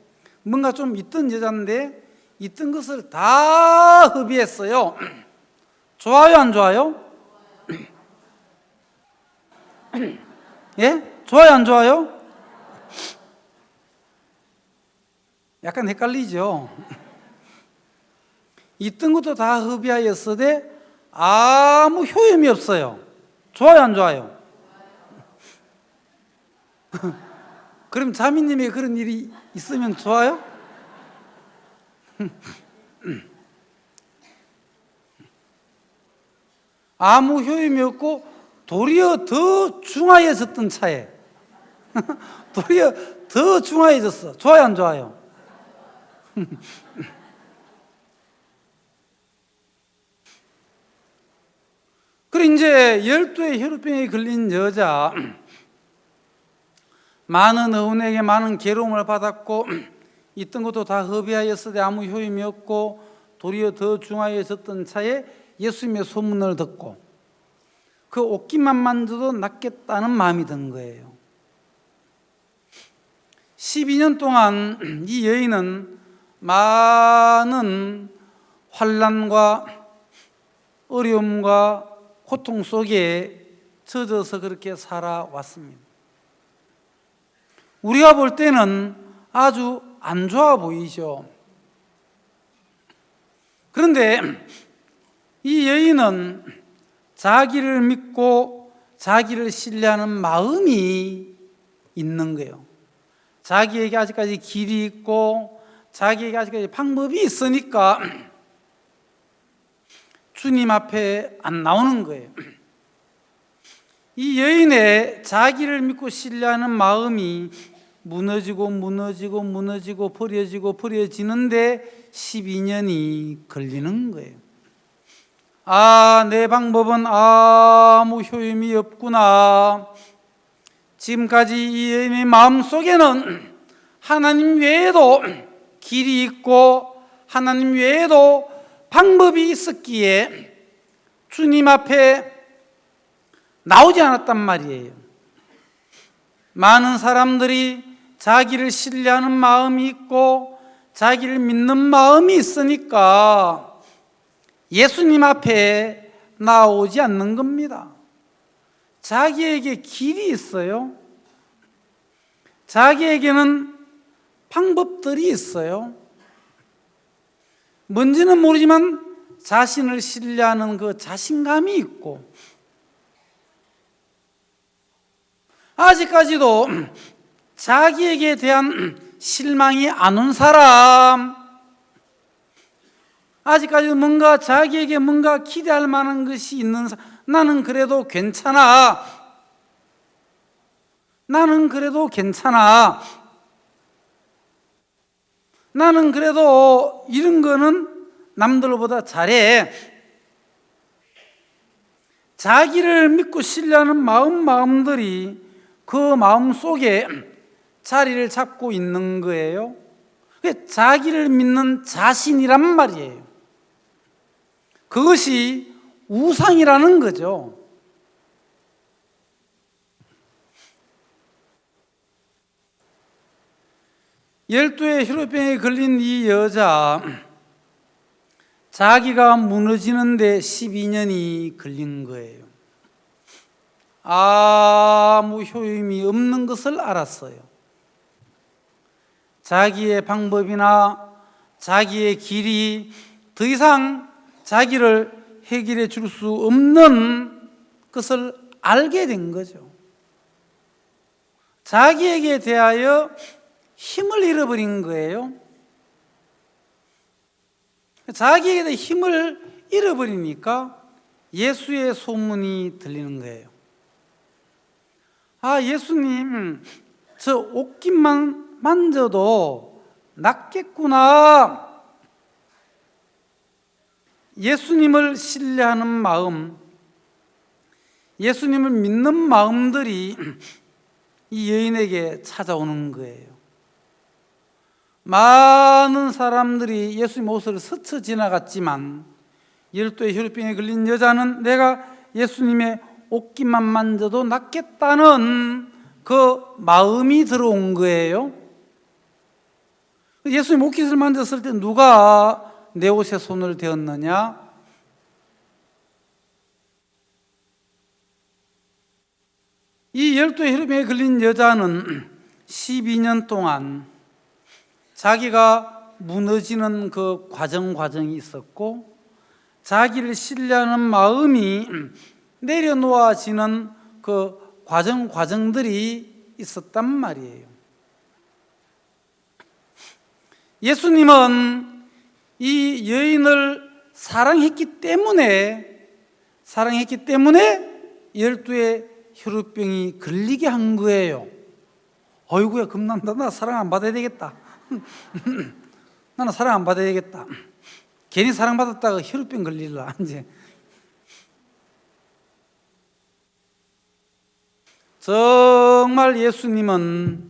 A: 뭔가 좀 있던 여자인데 있던 것을 다 허비했어요. 좋아요, 안 좋아요? 좋아요, 안 좋아요? 약간 헷갈리죠. 있던 것도 다 허비하였으되 아무 효임이 없어요. 좋아요, 안 좋아요? 그럼 자매님이 그런 일이 있으면 좋아요? 아무 효임이 없고 도리어 더 중하여졌던 차에 도리어 더 중하여졌어. 좋아요, 안 좋아요? 그리고 이제 12의 혈루병에 걸린 여자, 많은 어른에게 많은 괴로움을 받았고 있던 것도 다 허비하였으되 아무 효임이 없고 도리어 더 중하여졌던 차에 예수님의 소문을 듣고 그 옷깃만 만져도 낫겠다는 마음이 든 거예요. 12년 동안 이 여인은 많은 환난과 어려움과 고통 속에 젖어서 그렇게 살아왔습니다. 우리가 볼 때는 아주 안 좋아 보이죠. 그런데 이 여인은 자기를 믿고 자기를 신뢰하는 마음이 있는 거예요. 자기에게 아직까지 길이 있고 자기에게 아직까지 방법이 있으니까 주님 앞에 안 나오는 거예요. 이 여인의 자기를 믿고 신뢰하는 마음이 무너지고 버려지는데 12년이 걸리는 거예요. 내 방법은 아무 효임이 없구나. 지금까지 이 여인의 마음속에는 하나님 외에도 길이 있고 하나님 외에도 방법이 있었기에 주님 앞에 나오지 않았단 말이에요. 많은 사람들이 자기를 신뢰하는 마음이 있고 자기를 믿는 마음이 있으니까 예수님 앞에 나오지 않는 겁니다. 자기에게 길이 있어요. 자기에게는 방법들이 있어요. 뭔지는 모르지만 자신을 신뢰하는 그 자신감이 있고 아직까지도 자기에게 대한 실망이 안 온 사람, 아직까지도 자기에게 뭔가 기대할 만한 것이 있는 사람, 나는 그래도 괜찮아. 나는 그래도 이런 거는 남들보다 잘해. 자기를 믿고 신뢰하는 마음들이 그 마음 속에 자리를 잡고 있는 거예요. 그게 자기를 믿는 자신이란 말이에요. 그것이 우상이라는 거죠. 열두의 혈루병에 걸린 이 여자, 자기가 무너지는데 12년이 걸린 거예요. 아무 효임이 없는 것을 알았어요. 자기의 방법이나 자기의 길이 더 이상 자기를 해결해 줄 수 없는 것을 알게 된 거죠. 자기에게 대하여 힘을 잃어버린 거예요. 자기에게 대해 힘을 잃어버리니까 예수의 소문이 들리는 거예요. 예수님, 저 옷깃만 만져도 낫겠구나. 예수님을 신뢰하는 마음, 예수님을 믿는 마음들이 이 여인에게 찾아오는 거예요. 많은 사람들이 예수님 옷을 스쳐 지나갔지만 열두의 혈루병에 걸린 여자는 내가 예수님의 옷깃만 만져도 낫겠다는 그 마음이 들어온 거예요. 예수님 옷깃을 만졌을 때 누가 내 옷에 손을 대었느냐? 이 열두의 혈루병에 걸린 여자는 12년 동안 자기가 무너지는 그 과정이 있었고 자기를 신뢰하는 마음이 내려놓아지는 그 과정들이 있었단 말이에요. 예수님은 이 여인을 사랑했기 때문에 열두의 혈루병이 걸리게 한 거예요. 어이구야, 겁난다. 나 사랑 안 받아야 되겠다. 나는 사랑 안 받아야 되겠다. 괜히 사랑받았다가 혈루병 걸릴라. 이제 정말 예수님은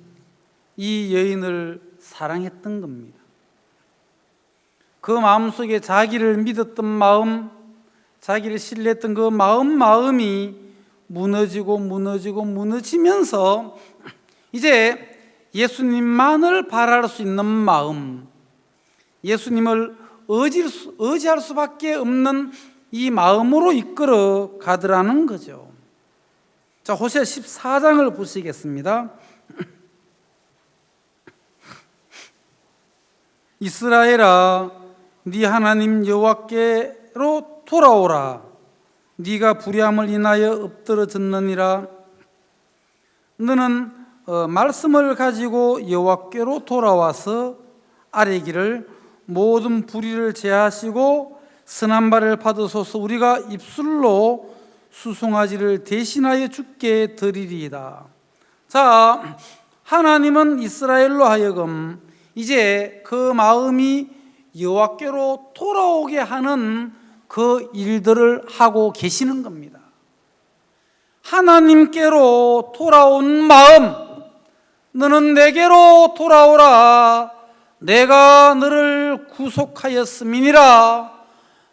A: 이 여인을 사랑했던 겁니다. 그 마음속에 자기를 믿었던 마음, 자기를 신뢰했던 그 마음이 무너지면서 이제 예수님만을 바랄 수 있는 마음, 예수님을 의지할 수밖에 없는 이 마음으로 이끌어 가더라는 거죠. 자, 호세아 14장을 보시겠습니다. 이스라엘아, 네 하나님 여호와께로 돌아오라. 네가 불의함을 인하여 엎드러졌느니라. 너는 말씀을 가지고 여호와께로 돌아와서 아뢰기를 모든 불의를 제하시고 선한 발을 받으소서. 우리가 입술로 수송아지를 대신하여 주께 드리리이다. 자, 하나님은 이스라엘로 하여금 이제 그 마음이 여호와께로 돌아오게 하는 그 일들을 하고 계시는 겁니다. 하나님께로 돌아온 마음, 너는 내게로 돌아오라. 내가 너를 구속하였음이니라.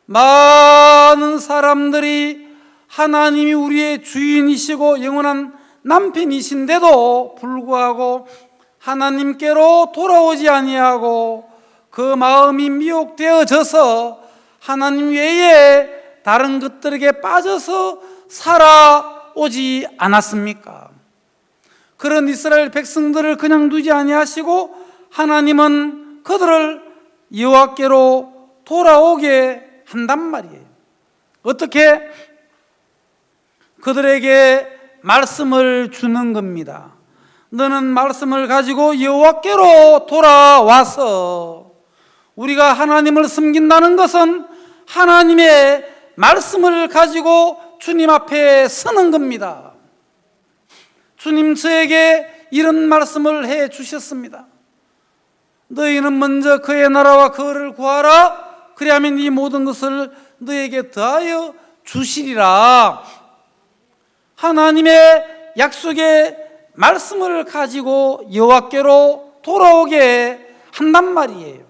A: 많은 사람들이 하나님이 우리의 주인이시고 영원한 남편이신데도 불구하고 하나님께로 돌아오지 아니하고 그 마음이 미혹되어져서 하나님 외에 다른 것들에게 빠져서 살아오지 않았습니까? 그런 이스라엘 백성들을 그냥 두지 아니하시고 하나님은 그들을 여호와께로 돌아오게 한단 말이에요. 어떻게? 그들에게 말씀을 주는 겁니다. 너는 말씀을 가지고 여호와께로 돌아와서, 우리가 하나님을 섬긴다는 것은 하나님의 말씀을 가지고 주님 앞에 서는 겁니다. 주님 저에게 이런 말씀을 해 주셨습니다. 너희는 먼저 그의 나라와 그를 구하라. 그리하면 이 모든 것을 너에게 더하여 주시리라. 하나님의 약속의 말씀을 가지고 여호와께로 돌아오게 한단 말이에요.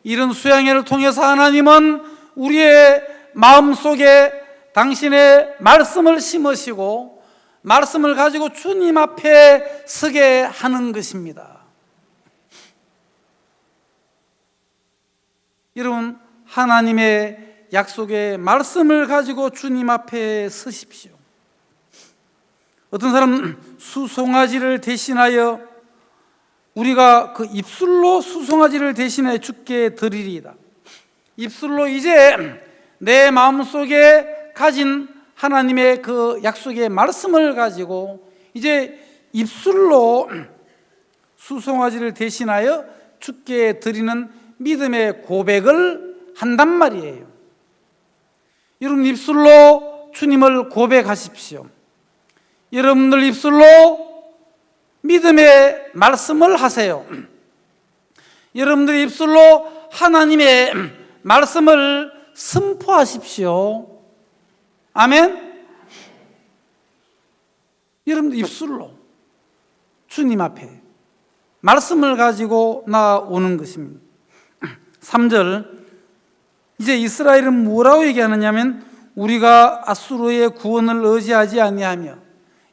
A: 이런 수양회를 통해서 하나님은 우리의 마음속에 당신의 말씀을 심으시고 말씀을 가지고 주님 앞에 서게 하는 것입니다. 여러분, 하나님의 약속의 말씀을 가지고 주님 앞에 서십시오. 어떤 사람은 수송아지를 대신하여, 우리가 그 입술로 수송아지를 대신하여 주께 드리리이다. 입술로 이제 내 마음속에 가진 하나님의 그 약속의 말씀을 가지고 이제 입술로 수송아지를 대신하여 주께 드리는 믿음의 고백을 한단 말이에요. 여러분, 입술로 주님을 고백하십시오. 여러분들 입술로 믿음의 말씀을 하세요. 여러분들 입술로 하나님의 말씀을 선포하십시오. 아멘. 여러분들 입술로 주님 앞에 말씀을 가지고 나오는 것입니다. 3절, 이제 이스라엘은 뭐라고 얘기하느냐면, 우리가 아수르의 구원을 의지하지 아니하며,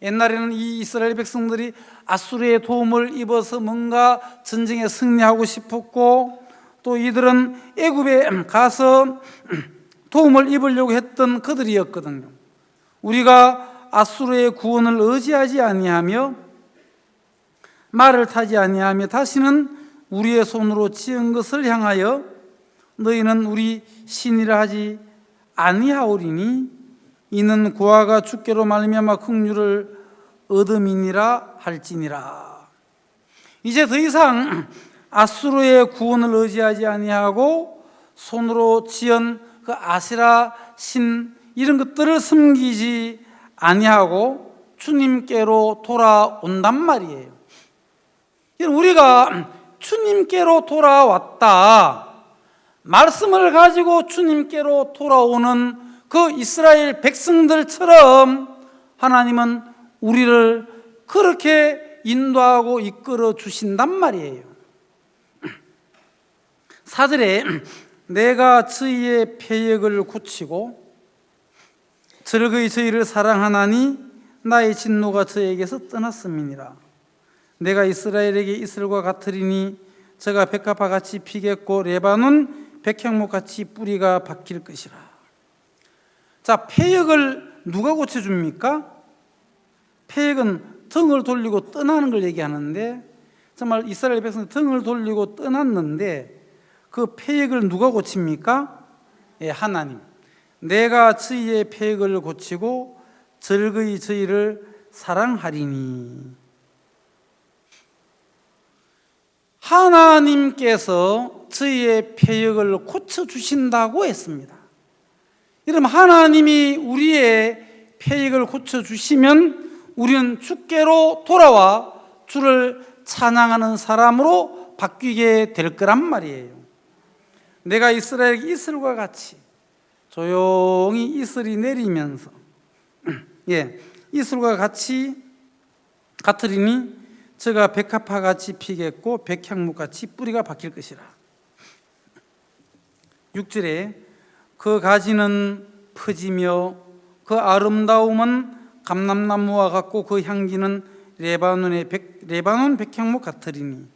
A: 옛날에는 이 이스라엘 백성들이 아수르의 도움을 입어서 뭔가 전쟁에 승리하고 싶었고, 또 이들은 애굽에 가서 도움을 입으려고 했던 그들이었거든요. 우리가 아수르의 구원을 의지하지 아니하며 말을 타지 아니하며 다시는 우리의 손으로 지은 것을 향하여 너희는 우리 신이라 하지 아니하오리니 이는 고아가 주께로 말미암아 긍휼을 얻음이니라 할지니라. 이제 더 이상 아수르의 구원을 의지하지 아니하고 손으로 지은 그 아세라 신 이런 것들을 섬기지 아니하고 주님께로 돌아온단 말이에요. 우리가 주님께로 돌아왔다, 말씀을 가지고 주님께로 돌아오는 그 이스라엘 백성들처럼 하나님은 우리를 그렇게 인도하고 이끌어 주신단 말이에요. 4절에 내가 저희의 패역을 고치고 즐거이 저희를 사랑하나니 나의 진노가 저에게서 떠났음이니라. 내가 이스라엘에게 이슬과 같으리니 저가 백합화 같이 피겠고 레바논 백향목같이 뿌리가 박힐 것이라. 자, 패역을 누가 고쳐줍니까? 패역은 등을 돌리고 떠나는 걸 얘기하는데, 정말 이스라엘 백성은 등을 돌리고 떠났는데 그 패역을 누가 고칩니까? 예, 하나님. 내가 저희의 패역을 고치고 즐거이 저희를 사랑하리니. 하나님께서 저희의 패역을 고쳐주신다고 했습니다. 여러분, 하나님이 우리의 패역을 고쳐주시면 우리는 주께로 돌아와 주를 찬양하는 사람으로 바뀌게 될 거란 말이에요. 내가 이스라엘에게 이슬과 같이 조용히 이슬이 내리면서 이슬과 같이 같으리니 저가 백합화 같이 피겠고 백향목 같이 뿌리가 박힐 것이라. 6절에 그 가지는 퍼지며 그 아름다움은 감람나무와 같고 그 향기는 레바논 백향목 같으리니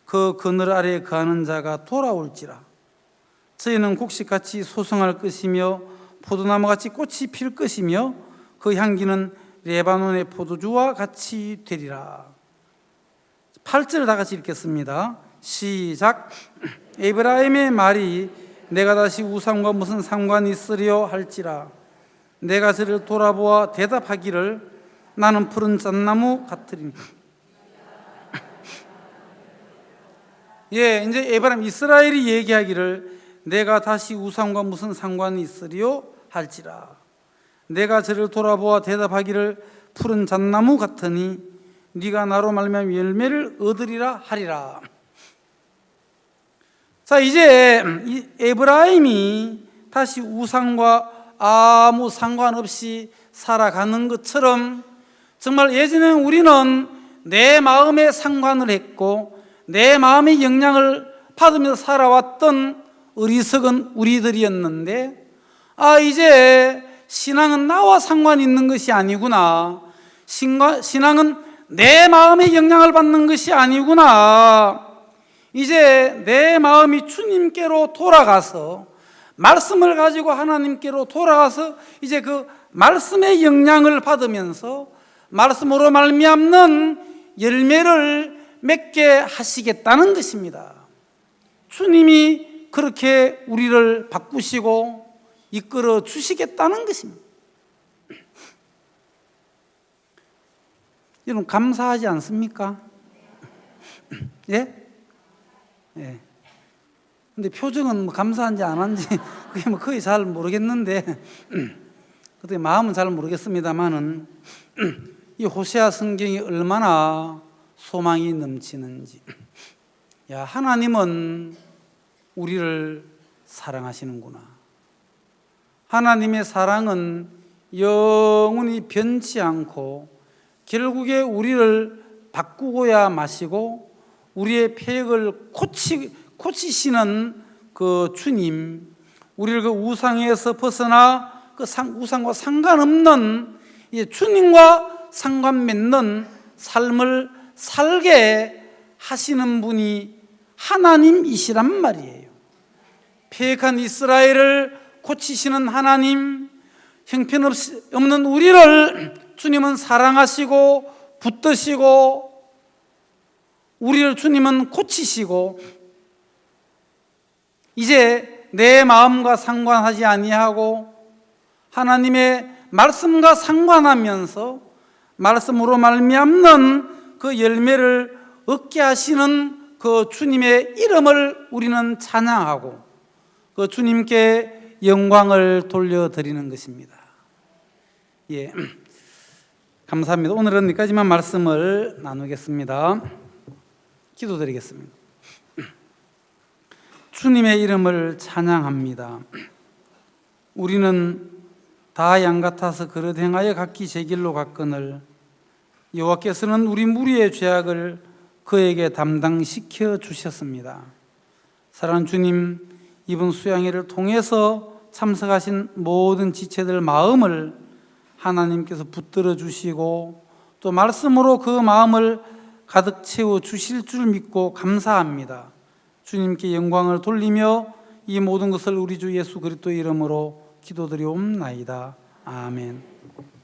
A: 그 그늘 아래에 거하는 자가 돌아올지라. 저희는 곡식같이 소성할 것이며 포도나무같이 꽃이 필 것이며 그 향기는 레바논의 포도주와 같이 되리라. 8절 다 같이 읽겠습니다. 시작. 에브라임의 말이 내가 다시 우상과 무슨 상관이 있으려 할지라. 내가 저를 돌아보아 대답하기를 나는 푸른 잣나무 같으리니. 이제 에브라임 이스라엘이 얘기하기를 내가 다시 우상과 무슨 상관이 있으리요 할지라. 내가 저를 돌아보아 대답하기를 푸른 잣나무 같으니 네가 나로 말미암아 열매를 얻으리라 하리라. 자, 이제 이 에브라임이 다시 우상과 아무 상관없이 살아가는 것처럼 정말 예전에는 우리는 내 마음에 상관을 했고 내 마음의 영향을 받으면서 살아왔던 어리석은 우리들이었는데, 이제 신앙은 나와 상관이 있는 것이 아니구나, 신앙은 내 마음의 영향을 받는 것이 아니구나, 이제 내 마음이 주님께로 돌아가서 말씀을 가지고 하나님께로 돌아가서 이제 그 말씀의 영향을 받으면서 말씀으로 말미암는 열매를 맺게 하시겠다는 것입니다. 주님이 그렇게 우리를 바꾸시고 이끌어 주시겠다는 것입니다. 여러분, 감사하지 않습니까? 예? 예. 근데 표정은 뭐 감사한지 안 한지 그게 뭐 거의 잘 모르겠는데 그때 마음은 잘 모르겠습니다만은 이 호세아 성경이 얼마나 소망이 넘치는지. 야, 하나님은 우리를 사랑하시는구나. 하나님의 사랑은 영원히 변치 않고 결국에 우리를 바꾸고야 마시고 우리의 패역을 고치시는 그 주님, 우리를 그 우상에서 벗어나 그 우상과 상관없는 주님과 상관 맺는 삶을 살게 하시는 분이 하나님이시란 말이에요. 패역한 이스라엘을 고치시는 하나님, 형편없는 우리를 주님은 사랑하시고 붙드시고 우리를 주님은 고치시고 이제 내 마음과 상관하지 아니하고 하나님의 말씀과 상관하면서 말씀으로 말미암는 그 열매를 얻게 하시는 그 주님의 이름을 우리는 찬양하고 그 주님께 영광을 돌려드리는 것입니다. 예, 감사합니다. 오늘은 여기까지만 말씀을 나누겠습니다. 기도드리겠습니다. 주님의 이름을 찬양합니다. 우리는 다 양 같아서 그릇 행하여 각기 제 길로 갔거늘 여호와께서는 우리 무리의 죄악을 그에게 담당시켜 주셨습니다. 사랑하는 주님, 이번 수양회를 통해서 참석하신 모든 지체들 마음을 하나님께서 붙들어 주시고 또 말씀으로 그 마음을 가득 채워 주실 줄 믿고 감사합니다. 주님께 영광을 돌리며 이 모든 것을 우리 주 예수 그리스도의 이름으로 기도드리옵나이다. 아멘.